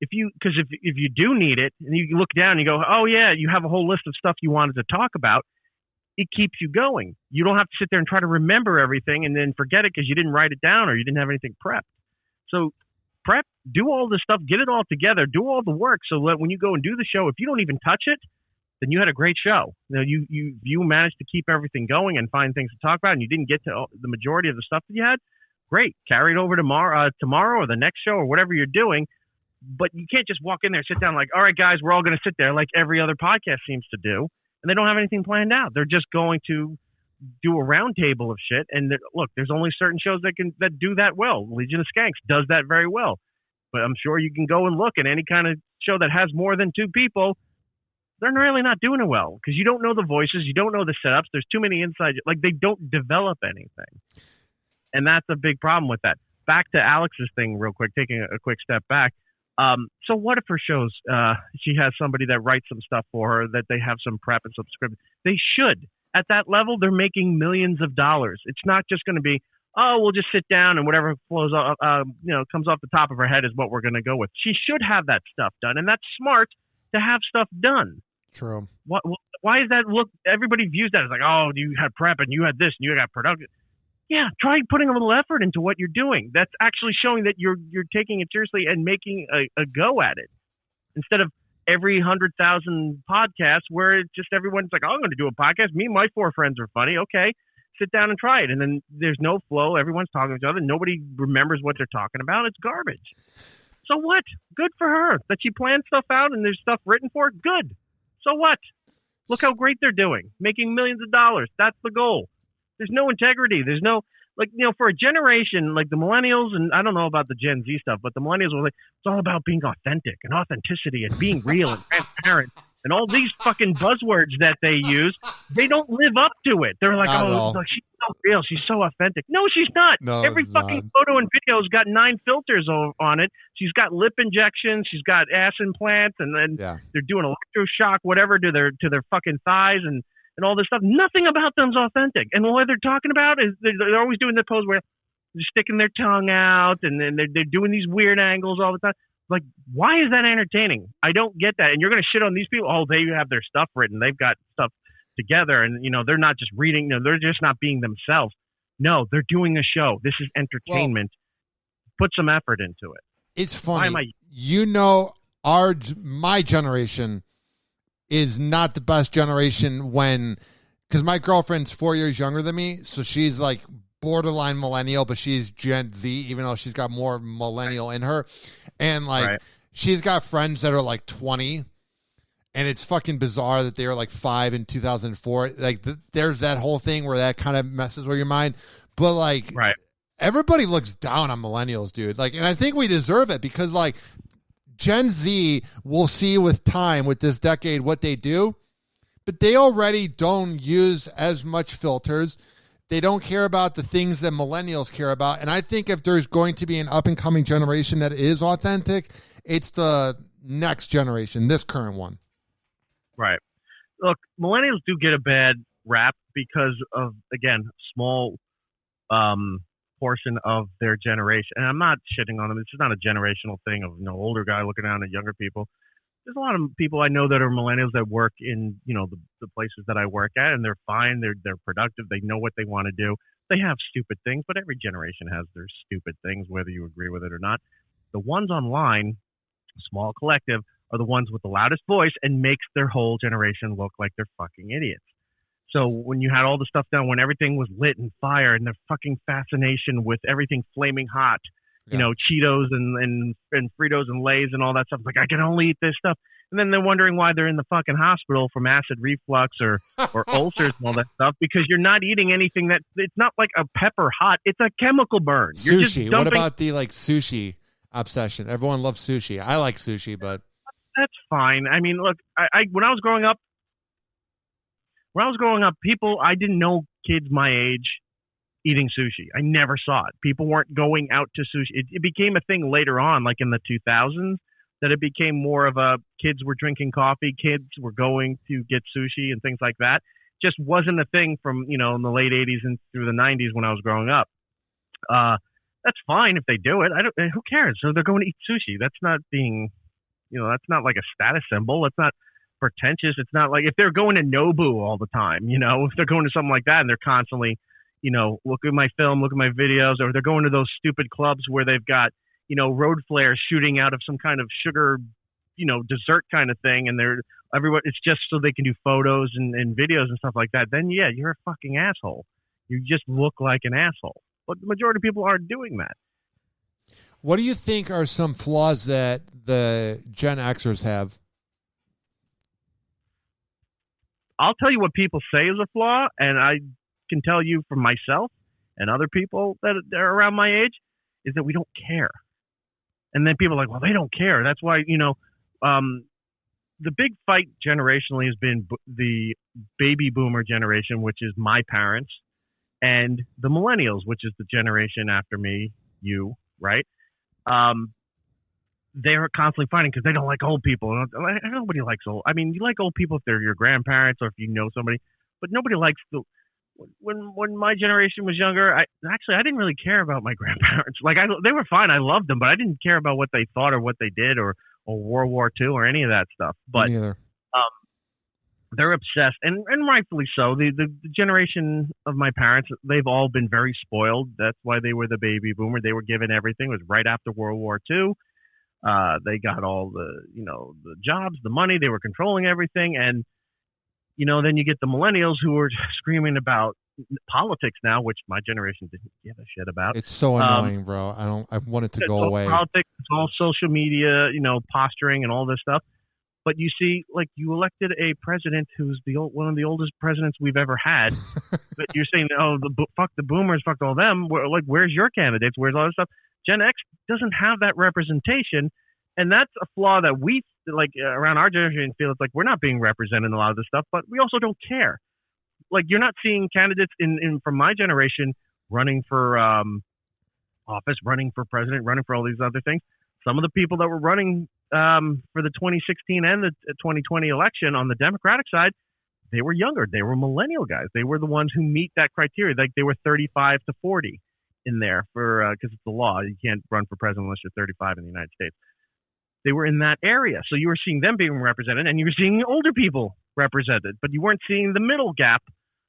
If you do need it and you look down and you go, oh yeah, you have a whole list of stuff you wanted to talk about, it keeps you going. You don't have to sit there and try to remember everything and then forget it because you didn't write it down or you didn't have anything prepped. So prep, do all this stuff, get it all together, do all the work so that when you go and do the show, if you don't even touch it, then you had a great show. You managed to keep everything going and find things to talk about and you didn't get to the majority of the stuff that you had. Great. Carry it over tomorrow or the next show or whatever you're doing. But you can't just walk in there and sit down like, all right, guys, we're all going to sit there like every other podcast seems to do. And they don't have anything planned out. They're just going to do a round table of shit. And look, there's only certain shows that do that well. Legion of Skanks does that very well. But I'm sure you can go and look at any kind of show that has more than 2 people. They're really not doing it well because you don't know the voices. You don't know the setups. There's too many inside. Like they don't develop anything. And that's a big problem with that. Back to Alex's thing real quick, taking a quick step back. So what if her shows, she has somebody that writes some stuff for her, that they have some prep and some script? They should. At that level, they're making millions of dollars. It's not just going to be, oh, we'll just sit down and whatever flows, comes off the top of her head is what we're going to go with. She should have that stuff done. And that's smart to have stuff done. True. Why is that? Look, everybody views that as like, oh, you had prep and you had this and you got production. Yeah, try putting a little effort into what you're doing. That's actually showing that you're taking it seriously and making a go at it. Instead of every 100,000 podcasts where it's just everyone's like, oh, I'm going to do a podcast. Me and my 4 friends are funny. Okay, sit down and try it. And then there's no flow. Everyone's talking to each other. Nobody remembers what they're talking about. It's garbage. So what? Good for her. That she planned stuff out and there's stuff written for it. Good. So what? Look how great they're doing. Making millions of dollars. That's the goal. There's no integrity. There's no, for a generation, like the millennials, and I don't know about the Gen Z stuff, but the millennials were like, it's all about being authentic and authenticity and being real and transparent. And all these fucking buzzwords that they use, they don't live up to it. They're like, oh, she's so real. She's so authentic. No, she's not. No, every fucking photo and video's got 9 filters on it. She's got lip injections. She's got ass implants. And then they're doing electroshock, whatever, to their fucking thighs and all this stuff. Nothing about them's authentic. And what they're talking about is they're always doing the pose where they're sticking their tongue out and then they're doing these weird angles all the time. Like, why is that entertaining? I don't get that. And you're going to shit on these people. Oh, they have their stuff written. They've got stuff together. And, they're not just reading. They're just not being themselves. No, they're doing a show. This is entertainment. Well, put some effort into it. It's funny. My generation is not the best generation because my girlfriend's 4 years younger than me. So she's like borderline millennial, but she's Gen Z, even though she's got more millennial in her. And she's got friends that are like 20, and it's fucking bizarre that they were like 5 in 2004. Like there's that whole thing where that kind of messes with your mind. But everybody looks down on millennials, dude. And I think we deserve it because Gen Z will see with time, with this decade, what they do, but they already don't use as much filters. They don't care about the things that millennials care about. And I think if there's going to be an up-and-coming generation that is authentic, it's the next generation, this current one. Right. Look, millennials do get a bad rap because of, again, small portion of their generation. And I'm not shitting on them. It's just not a generational thing of, older guy looking down at younger people. There's a lot of people I know that are millennials that work in, the places that I work at, and they're fine. They're productive. They know what they want to do. They have stupid things, but every generation has their stupid things, whether you agree with it or not. The ones online, small collective, are the ones with the loudest voice and makes their whole generation look like they're fucking idiots. So when you had all the stuff down, when everything was lit and fire and the fucking fascination with everything flaming hot, Cheetos and Fritos and Lay's and all that stuff. Like, I can only eat this stuff. And then they're wondering why they're in the fucking hospital from acid reflux or ulcers and all that stuff, because you're not eating anything it's not like a pepper hot. It's a chemical burn. You're sushi. What about the sushi obsession? Everyone loves sushi. I like sushi, but that's fine. I mean, look, when I was growing up, people, I didn't know kids my age eating sushi. I never saw it. People weren't going out to sushi. It became a thing later on, like in the 2000s, that it became more of kids were drinking coffee, kids were going to get sushi and things like that. Just wasn't a thing from, in the late 80s and through the 90s when I was growing up. That's fine if they do it. Who cares? So they're going to eat sushi. That's not being, that's not like a status symbol. It's not pretentious. It's not like if they're going to Nobu all the time, if they're going to something like that and they're constantly, look at my film, look at my videos, or they're going to those stupid clubs where they've got, road flares shooting out of some kind of sugar, dessert kind of thing. And it's just so they can do photos and videos and stuff like that. Then yeah, you're a fucking asshole. You just look like an asshole. But the majority of people aren't doing that. What do you think are some flaws that the Gen Xers have? I'll tell you what people say is a flaw, and I can tell you from myself and other people that are around my age, is that we don't care. And then people are like, well, they don't care. That's why, the big fight generationally has been the baby boomer generation, which is my parents, and the millennials, which is the generation after me, you, right? They're constantly fighting because they don't like old people. Nobody likes old. I mean, you like old people if they're your grandparents or if you know somebody, but nobody likes when my generation was younger, I didn't really care about my grandparents. Like they were fine. I loved them, but I didn't care about what they thought or what they did or World War II or any of that stuff. But they're obsessed, and rightfully so. The generation of my parents, they've all been very spoiled. That's why they were the baby boomer. They were given everything. It was right after World War II. They got all the jobs, the money. They were controlling everything, and then you get the millennials who are screaming about politics now, which my generation didn't give a shit about. It's so annoying, bro. I want it to go away. Politics, it's all social media, posturing and all this stuff. But you see, like, you elected a president who's one of the oldest presidents we've ever had. But you're saying, fuck the boomers, fuck all them. Where's your candidates? Where's all this stuff? Gen X doesn't have that representation. And that's a flaw that we, around our generation, feel it's like we're not being represented in a lot of this stuff, but we also don't care. Like, you're not seeing candidates from my generation running for office, running for president, running for all these other things. Some of the people that were running for the 2016 and the 2020 election on the Democratic side, they were younger. They were millennial guys. They were the ones who meet that criteria. Like, they were 35 to 40 in there because it's the law. You can't run for president unless you're 35 in the United States. They were in that area. So you were seeing them being represented, and you were seeing older people represented, but you weren't seeing the middle gap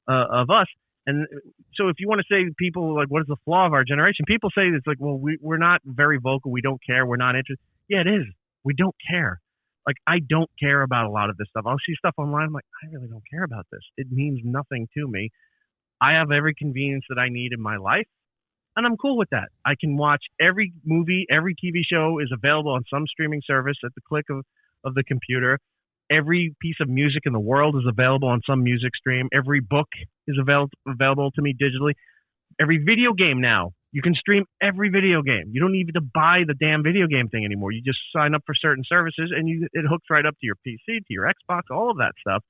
of us. And so if you want to say people, like, what is the flaw of our generation? People say it's like, well, we're not very vocal. We don't care. We're not interested. Yeah, it is. We don't care. Like, I don't care about a lot of this stuff. I'll see stuff online. I'm like, I really don't care about this. It means nothing to me. I have every convenience that I need in my life, and I'm cool with that. I can watch every movie, every TV show is available on some streaming service at the click of the computer. Every piece of music in the world is available on some music stream. Every book is available to me digitally. Every video game now, you can stream every video game. You don't need to buy the damn video game thing anymore. You just sign up for certain services, and it hooks right up to your PC, to your Xbox, all of that stuff.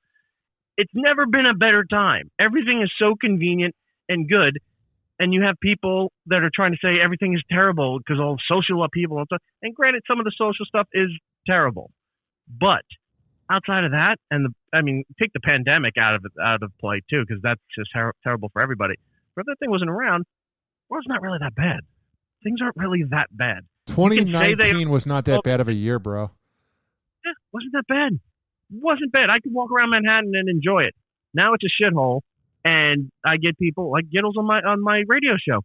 It's never been a better time. Everything is so convenient, and good, and you have people that are trying to say everything is terrible because all social upheaval and stuff. And granted, some of the social stuff is terrible, but outside of that, take the pandemic out of play too, because that's just terrible for everybody. But if that thing wasn't around, well, it's not really that bad. Things aren't really that bad. 2019 was not that bad of a year, bro. Yeah, wasn't that bad. Wasn't bad. I could walk around Manhattan and enjoy it. Now it's a shithole, and I get people like Gittles on my radio show.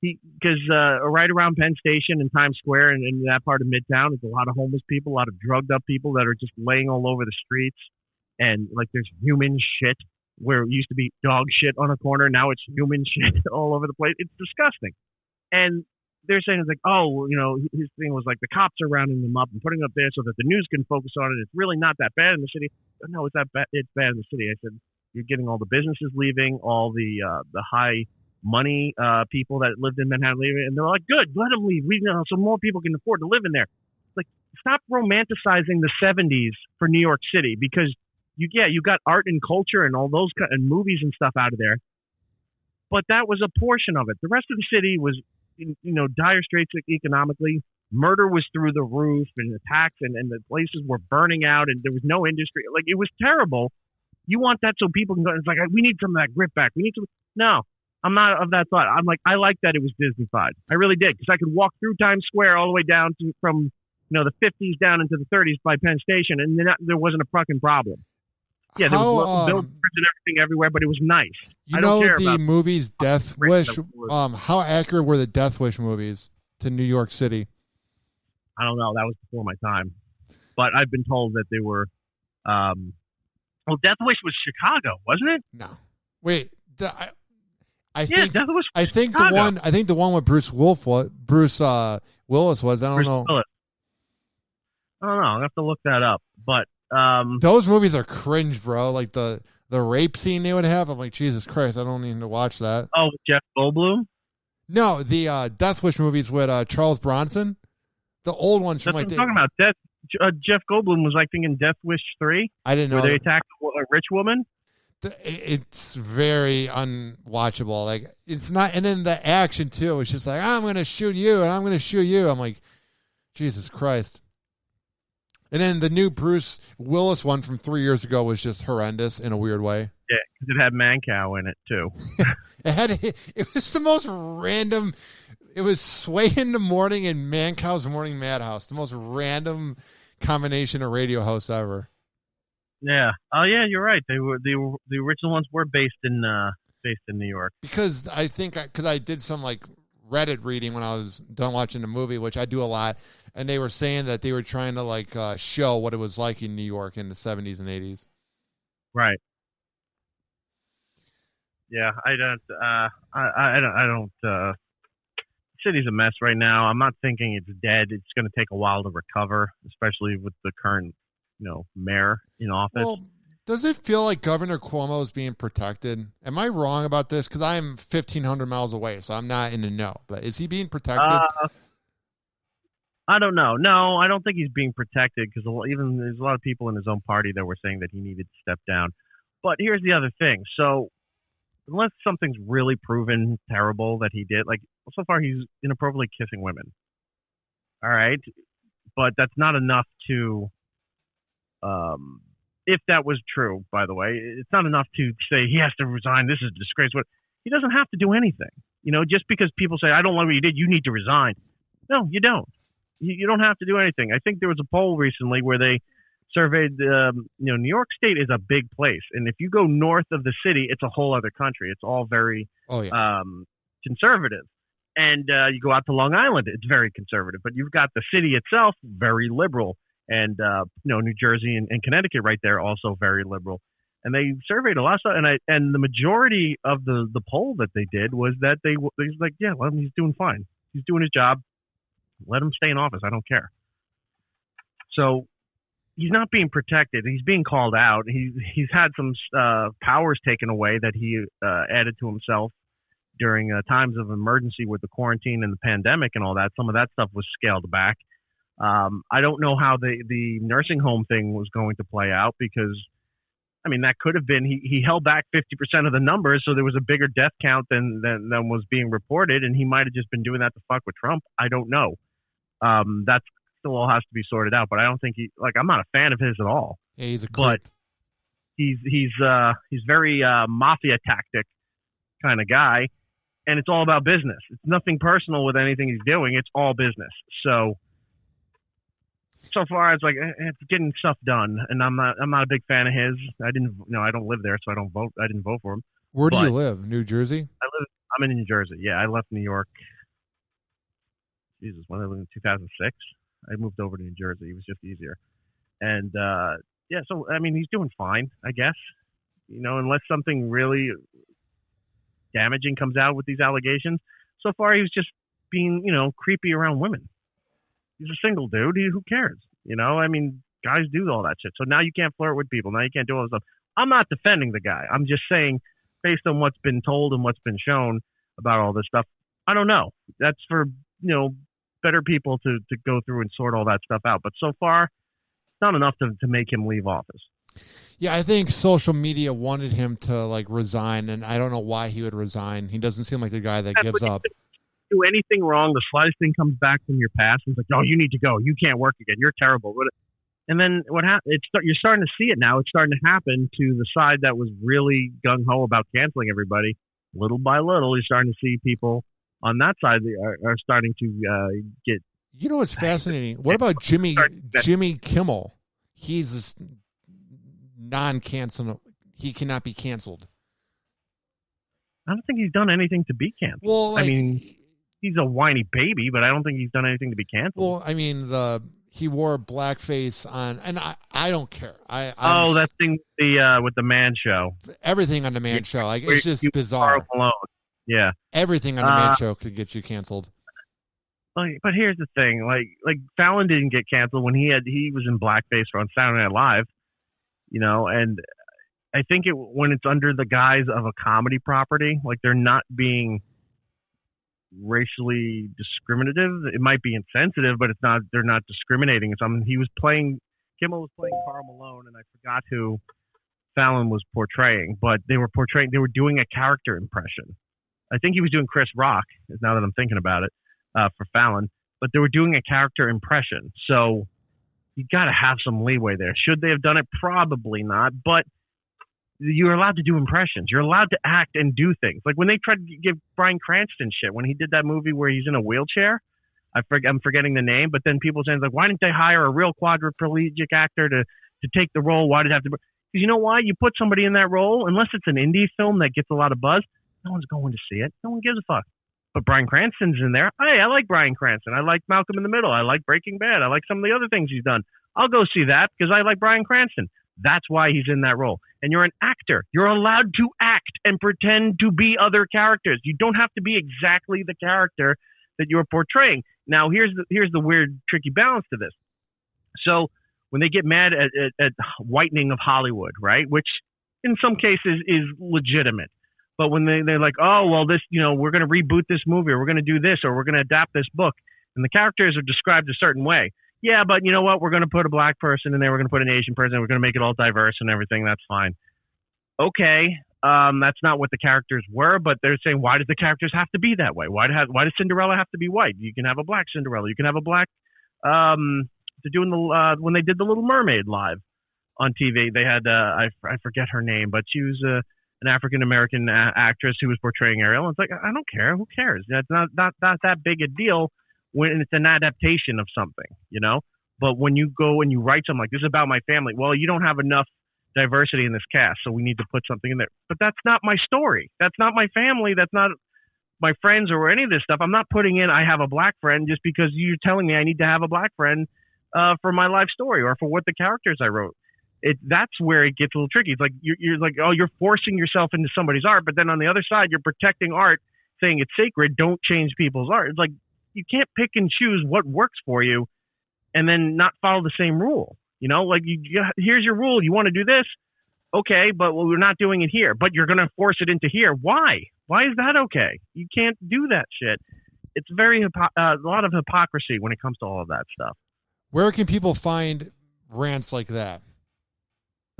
Because right around Penn Station and Times Square and in that part of Midtown, there's a lot of homeless people, a lot of drugged up people that are just laying all over the streets. And like there's human shit where it used to be dog shit on a corner. Now it's human shit all over the place. It's disgusting. And they're saying it's like, oh, his thing was like the cops are rounding them up and putting them up there so that the news can focus on it. It's really not that bad in the city. But no, it's that bad. It's bad in the city. I said, you're getting all the businesses leaving, all the high money people that lived in Manhattan leaving, and they're like, good, let them leave. So more people can afford to live in there. Like, stop romanticizing the 70s for New York City, because you got art and culture and all those and movies and stuff out of there, but that was a portion of it. The rest of the city was dire straits economically. Murder was through the roof, and attacks, and the places were burning out, and there was no industry. Like, it was terrible. You want that so people can go. It's like, we need some of that grit back. We need some. No, I'm not of that thought. I'm like, I like that it was Disney-fied. I really did, because I could walk through Times Square all the way down from the 50s down into the 30s by Penn Station, and there wasn't a fucking problem. Yeah, there was billboards and everything everywhere, but it was nice. You know the movies Death Wish. How accurate were the Death Wish movies to New York City? I don't know. That was before my time, but I've been told that they were. Well, Death Wish was Chicago, wasn't it? No, wait. I think Death Wish was I think Chicago. The one with Bruce Willis was. I don't know. I don't know. I have to look that up. But those movies are cringe, bro. Like the rape scene they would have. I'm like, Jesus Christ, I don't need to watch that. Oh, Jeff Goldblum? No, the Death Wish movies with Charles Bronson. The old ones from That's what I'm talking about. Jeff Goldblum was, I think, in Death Wish 3. I didn't know. Where they attacked a rich woman. It's very unwatchable. Like, it's not, and then the action too. It's just like, I'm going to shoot you and I'm going to shoot you. I'm like, Jesus Christ. And then the new Bruce Willis one from 3 years ago was just horrendous in a weird way. Yeah, because it had Mancow in it too. It was the most random. It was Sway in the Morning and Mancow's Morning Madhouse. The most random combination of radio hosts ever. Yeah. Oh, yeah. You're right. They were the original ones were based in New York. Because I did some like Reddit reading when I was done watching the movie, which I do a lot, and they were saying that they were trying to like show what it was like in New York in the 70s and 80s. Right. Yeah. I don't. City's a mess right now. I'm not thinking it's dead. It's going to take a while to recover, especially with the current, mayor in office. Well, does it feel like Governor Cuomo is being protected? Am I wrong about this? Because I'm 1,500 miles away, so I'm not in the know. But is he being protected? I don't know. No, I don't think he's being protected, because even there's a lot of people in his own party that were saying that he needed to step down. But here's the other thing. So unless something's really proven terrible that he did, like so far he's inappropriately kissing women. All right. But that's not enough to, if that was true, by the way, it's not enough to say he has to resign. This is a disgrace. But he doesn't have to do anything. Just because people say, I don't like what you did, you need to resign. No, you don't. You don't have to do anything. I think there was a poll recently where they surveyed, New York State is a big place. And if you go north of the city, it's a whole other country. It's all very conservative. And you go out to Long Island, it's very conservative. But you've got the city itself, very liberal. And, New Jersey and Connecticut right there, also very liberal. And they surveyed a lot of stuff. And the majority of the poll that they did was that they was like, yeah, well, he's doing fine. He's doing his job. Let him stay in office. I don't care. So he's not being protected. He's being called out. He's had some powers taken away that he added to himself during times of emergency with the quarantine and the pandemic and all that. Some of that stuff was scaled back. I don't know how the nursing home thing was going to play out, because I mean, that could have been he held back 50% of the numbers, so there was a bigger death count than was being reported, and he might have just been doing that to fuck with Trump. I don't know. That still all has to be sorted out, but I don't think I'm not a fan of his at all. Yeah, he's a creep. But he's very mafia tactic kind of guy, and it's all about business. It's nothing personal with anything he's doing. It's all business. So far, it's like it's getting stuff done, and I'm not a big fan of his. I don't live there, so I don't vote. I didn't vote for him. Where do you live? New Jersey? I'm in New Jersey. Yeah, I left New York. Jesus, when I lived in 2006, I moved over to New Jersey. It was just easier, and yeah. So I mean, he's doing fine, I guess. Unless something really damaging comes out with these allegations. So far, he was just being, creepy around women. He's a single dude. Who cares? I mean, guys do all that shit. So now you can't flirt with people. Now you can't do all this stuff. I'm not defending the guy. I'm just saying, based on what's been told and what's been shown about all this stuff, I don't know. That's for, better people to go through and sort all that stuff out. But so far, it's not enough to make him leave office. Yeah, I think social media wanted him to resign, and I don't know why he would resign. He doesn't seem like the guy that gives up. Do anything wrong, the slightest thing comes back from your past. It's like, oh, you need to go. You can't work again. You're terrible. And then what happens? You're starting to see it now. It's starting to happen to the side that was really gung ho about canceling everybody. Little by little, you're starting to see people on that side are starting to get. You know what's fascinating? What about Jimmy Kimmel? He's non-cancelable. He cannot be canceled. I don't think he's done anything to be canceled. Well, I mean, he's a whiny baby, but I don't think he's done anything to be canceled. Well, I mean, he wore blackface on, and I don't care. That thing with the Man Show. Everything on the Man Show, it's just bizarre. Yeah, everything on the Man Show could get you canceled. But here's the thing: like Fallon didn't get canceled when he was in blackface on Saturday Night Live, and I think when it's under the guise of a comedy property, like they're not being racially discriminative. It might be insensitive, but it's not. They're not discriminating. Kimmel was playing Karl Malone, and I forgot who Fallon was portraying. But they were doing a character impression. I think he was doing Chris Rock. Now that I'm thinking about it, for Fallon, but they were doing a character impression. So you got to have some leeway there. Should they have done it? Probably not, but. You're allowed to do impressions. You're allowed to act and do things. Like when they tried to give Bryan Cranston shit, when he did that movie where he's in a wheelchair, I'm forgetting the name, but then people saying, like, why didn't they hire a real quadriplegic actor to take the role? Why did it have to be? Because you know why? You put somebody in that role, unless it's an indie film that gets a lot of buzz, no one's going to see it. No one gives a fuck. But Bryan Cranston's in there. Hey, I like Bryan Cranston. I like Malcolm in the Middle. I like Breaking Bad. I like some of the other things he's done. I'll go see that because I like Bryan Cranston. That's why he's in that role. And you're an actor. You're allowed to act and pretend to be other characters. You don't have to be exactly the character that you're portraying. Now, here's the weird, tricky balance to this. So when they get mad at whitening of Hollywood, right, which in some cases is legitimate. But when they're like, oh, well, this, we're going to reboot this movie, or we're going to do this, or we're going to adapt this book, and the characters are described a certain way. Yeah, but you know what? We're going to put a black person in there. We're going to put an Asian person. We're going to make it all diverse and everything. That's fine. Okay, that's not what the characters were, but they're saying, why does the characters have to be that way? Why does Cinderella have to be white? You can have a black Cinderella. You can have a black. They're doing when they did the Little Mermaid live on TV. They had I forget her name, but she was an African American actress who was portraying Ariel. And it's like, I don't care. Who cares? That's not that big a deal. When it's an adaptation of something, but when you go and you write something like this is about my family, well, you don't have enough diversity in this cast, so we need to put something in there. But that's not my story. That's not my family. That's not my friends or any of this stuff. I'm not putting in, I have a black friend just because you're telling me I need to have a black friend for my life story or for what the characters I wrote. That's where it gets a little tricky. It's like, you're like, oh, you're forcing yourself into somebody's art, but then on the other side, you're protecting art, saying it's sacred. Don't change people's art. It's like, you can't pick and choose what works for you and then not follow the same rule. Here's your rule. You want to do this? Okay, but we're not doing it here. But you're going to force it into here. Why? Why is that okay? You can't do that shit. It's a lot of hypocrisy when it comes to all of that stuff. Where can people find rants like that?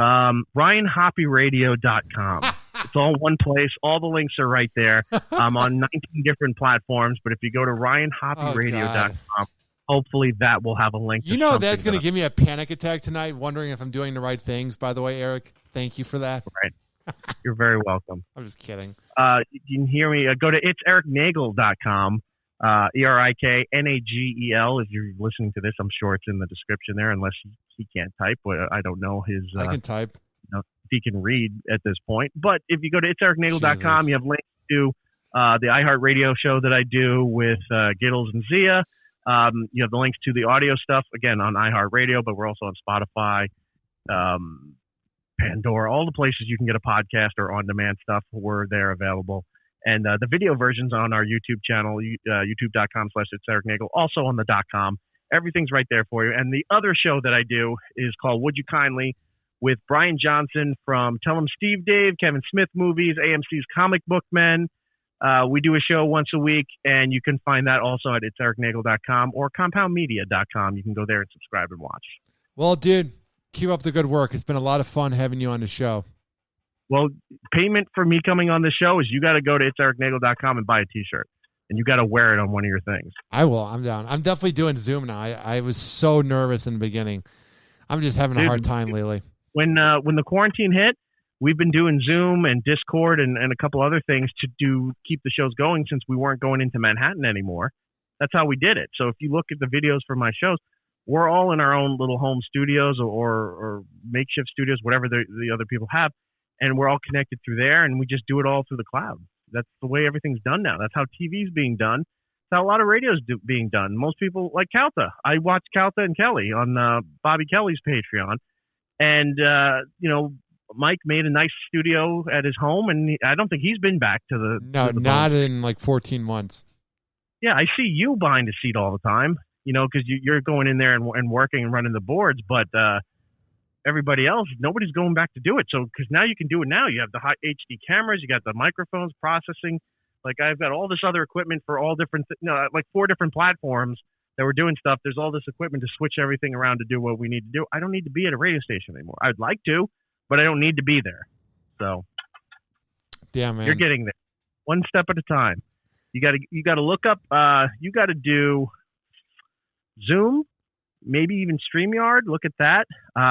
RyanHoppyRadio.com. It's all one place. All the links are right there. I'm on 19 different platforms, but if you go to RyanHoppyRadio.com, hopefully that will have a link. You know, that's going to give me a panic attack tonight, wondering if I'm doing the right things, by the way, Erik. Thank you for that. Right. You're very welcome. I'm just kidding. You can hear me. Go to it'seriknagel.com. ErikNagel. If you're listening to this, I'm sure it's in the description there, unless he can't type. I don't know his. I can type. If he can read at this point. But if you go to it'seriknagel.com, you have links to the iHeartRadio show that I do with Giddles and Zia. You have the links to the audio stuff, again, on iHeartRadio, but we're also on Spotify, Pandora, all the places you can get a podcast or on-demand stuff. We're there available. And the video version's on our YouTube channel, youtube.com/it'seriknagel, also on the .com. Everything's right there for you. And the other show that I do is called Would You Kindly with Brian Johnson from Tell 'em Steve Dave, Kevin Smith Movies, AMC's Comic Book Men. We do a show once a week, and you can find that also at it'seriknagel.com or compoundmedia.com. You can go there and subscribe and watch. Well, dude, keep up the good work. It's been a lot of fun having you on the show. Well, payment for me coming on the show is you got to go to it'seriknagel.com and buy a T-shirt, and you got to wear it on one of your things. I will. I'm down. I'm definitely doing Zoom now. I was so nervous in the beginning. I'm just having a hard time lately. When the quarantine hit, we've been doing Zoom and Discord and a couple other things to keep the shows going since we weren't going into Manhattan anymore. That's how we did it. So if you look at the videos for my shows, we're all in our own little home studios or makeshift studios, whatever the other people have. And we're all connected through there, and we just do it all through the cloud. That's the way everything's done now. That's how TV's being done. That's how a lot of radio's being done. Most people like Calta. I watch Calta and Kelly on Bobby Kelly's Patreon. And, Mike made a nice studio at his home, and I don't think he's been back to the... No, not in like 14 months. Yeah, I see you behind the seat all the time, because you're going in there and working and running the boards, but... everybody else, nobody's going back to do it. So, because now you can do it now. You have the high HD cameras, you got the microphones, processing. Like, I've got all this other equipment for all different, like 4 different platforms that we're doing stuff. There's all this equipment to switch everything around to do what we need to do. I don't need to be at a radio station anymore. I'd like to, but I don't need to be there. So, yeah, man, you're getting there, one step at a time. You got to look up. You got to do Zoom. Maybe even StreamYard. Look at that.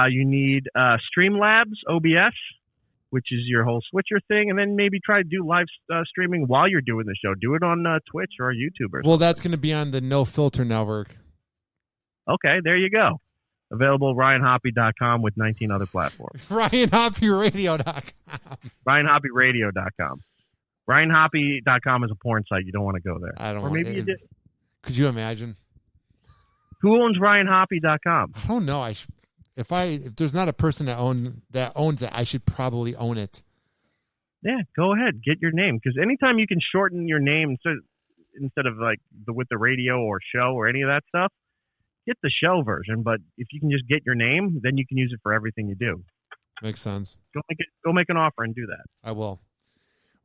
You need Streamlabs OBS, which is your whole switcher thing, and then maybe try to do live streaming while you're doing the show. Do it on Twitch or YouTube or something. Well, that's going to be on the No Filter Network. Okay, there you go. Available at RyanHoppy.com with 19 other platforms. RyanHoppyRadio.com. RyanHoppyRadio.com. RyanHoppy.com is a porn site. You don't want to go there. I don't. Or maybe you did. Could you imagine? Who owns RyanHoppy.com? I don't know. If there's not a person that owns it, I should probably own it. Yeah, go ahead, get your name, because anytime you can shorten your name instead of like with the radio or show or any of that stuff, get the show version. But if you can just get your name, then you can use it for everything you do. Makes sense. Go make an offer and do that. I will.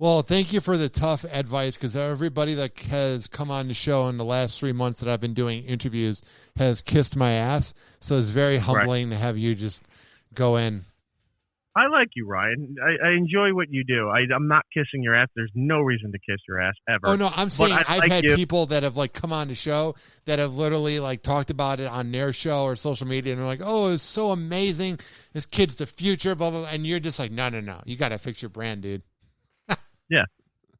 Well, thank you for the tough advice, because everybody that has come on the show in the last 3 months that I've been doing interviews has kissed my ass. So it's very humbling to have you just go in. I like you, Ryan. I enjoy what you do. I'm not kissing your ass. There's no reason to kiss your ass ever. Oh, no, I'm saying I've had people that have like come on the show that have literally like talked about it on their show or social media, and they're like, oh, it's so amazing. This kid's the future, blah, blah, blah. And you're just like, no. You got to fix your brand, dude. Yeah.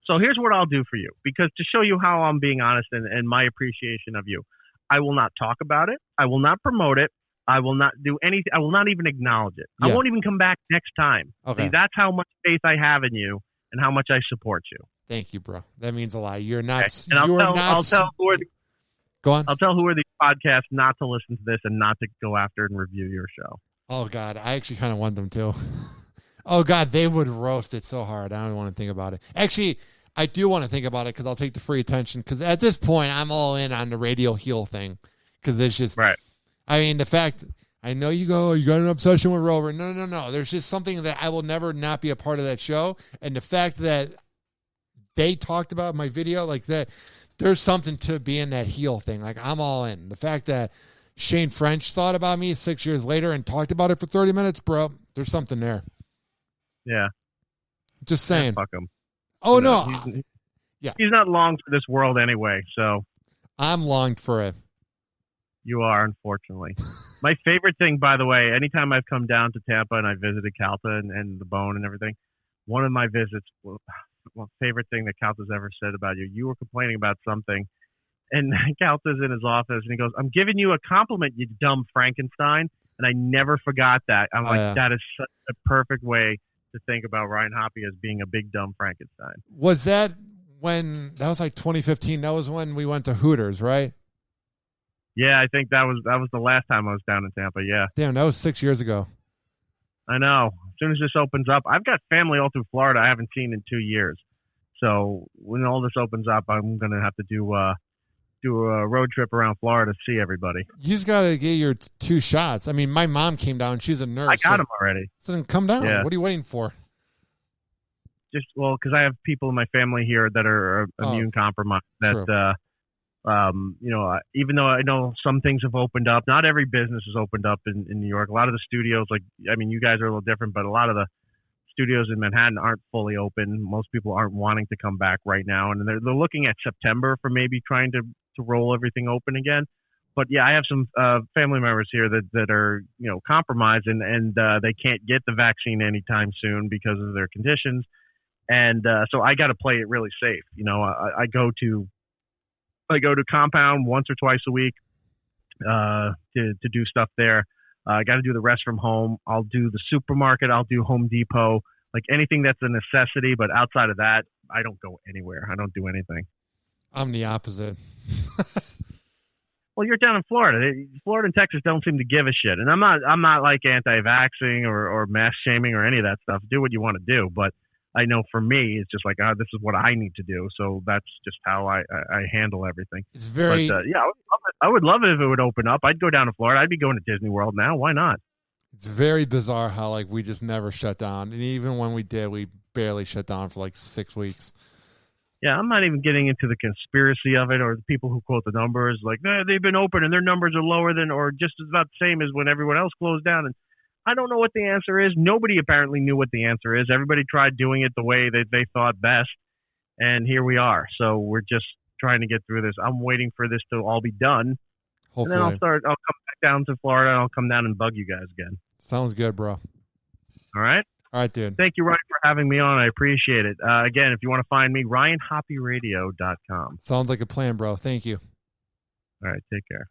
So here's what I'll do for you, because to show you how I'm being honest and my appreciation of you, I will not talk about it. I will not promote it. I will not do anything. I will not even acknowledge it. Yeah. I won't even come back next time. Okay. See, that's how much faith I have in you and how much I support you. Thank you, bro. That means a lot. You're not. Okay. And I'll tell who are the, go on. I'll tell who are these podcasts not to listen to this and not to go after and review your show. Oh God, I actually kind of want them to. Oh, God, they would roast it so hard. I don't want to think about it. Actually, I do want to think about it because I'll take the free attention, because at this point, I'm all in on the radio heel thing, because it's just, right. I mean, the fact, I know you got an obsession with Rover. No. There's just something that I will never not be a part of that show. And the fact that they talked about my video like that, there's something to being that heel thing. Like, I'm all in. The fact that Shane French thought about me 6 years later and talked about it for 30 minutes, bro, There's something there. Yeah. Just saying. Fuck him. Oh, no. He's not long for this world anyway, so. I'm longed for it. You are, unfortunately. My favorite thing, by the way, anytime I've come down to Tampa and I visited Calta and the Bone and everything, one of my visits, favorite thing that Calta's ever said about you, you were complaining about something, and Calta's in his office, and he goes, I'm giving you a compliment, you dumb Frankenstein, and I never forgot that. I'm that is such a perfect way to think about Ryan Hoppe as being a big dumb Frankenstein. Was that when, that was like 2015, that was when we went to Hooters, right? Yeah, I think that was the last time I was down in Tampa, yeah. Damn, that was 6 years ago. I know. As soon as this opens up, I've got family all through Florida I haven't seen in 2 years. So when all this opens up, I'm going to have to do a road trip around Florida to see everybody. You just got to get your 2 shots. I mean, my mom came down. She's a nurse. I got them already. So then come down. Yeah. What are you waiting for? Just, well, because I have people in my family here that are immune compromised that, even though I know some things have opened up, not every business has opened up in New York. A lot of the studios, you guys are a little different, but a lot of the studios in Manhattan aren't fully open. Most people aren't wanting to come back right now, and they're looking at September for maybe trying to roll everything open again. But yeah, I have some family members here that are compromised and they can't get the vaccine anytime soon because of their conditions, and so I got to play it really safe. I go to Compound once or twice a week to do stuff there. I got to do the rest from home. I'll do the supermarket. I'll do Home Depot, like anything that's a necessity. But outside of that, I don't go anywhere. I don't do anything. I'm the opposite. Well, you're down in Florida. Florida and Texas don't seem to give a shit. And I'm not like anti-vaxxing or mass shaming or any of that stuff. Do what you want to do. But I know for me, it's just like, this is what I need to do. So that's just how I handle everything. It's very... But, I would love it if it would open up. I'd go down to Florida. I'd be going to Disney World now. Why not? It's very bizarre how we just never shut down. And even when we did, we barely shut down for 6 weeks. Yeah, I'm not even getting into the conspiracy of it or the people who quote the numbers. They've been open and their numbers are lower than or just about the same as when everyone else closed down. And I don't know what the answer is. Nobody apparently knew what the answer is. Everybody tried doing it the way that they thought best. And here we are. So we're just trying to get through this. I'm waiting for this to all be done. Hopefully. And then I'll come back down to Florida and I'll come down and bug you guys again. Sounds good, bro. All right? All right, dude. Thank you, Ryan, for having me on. I appreciate it. Again, if you want to find me, RyanHoppeRadio.com. Sounds like a plan, bro. Thank you. All right. Take care.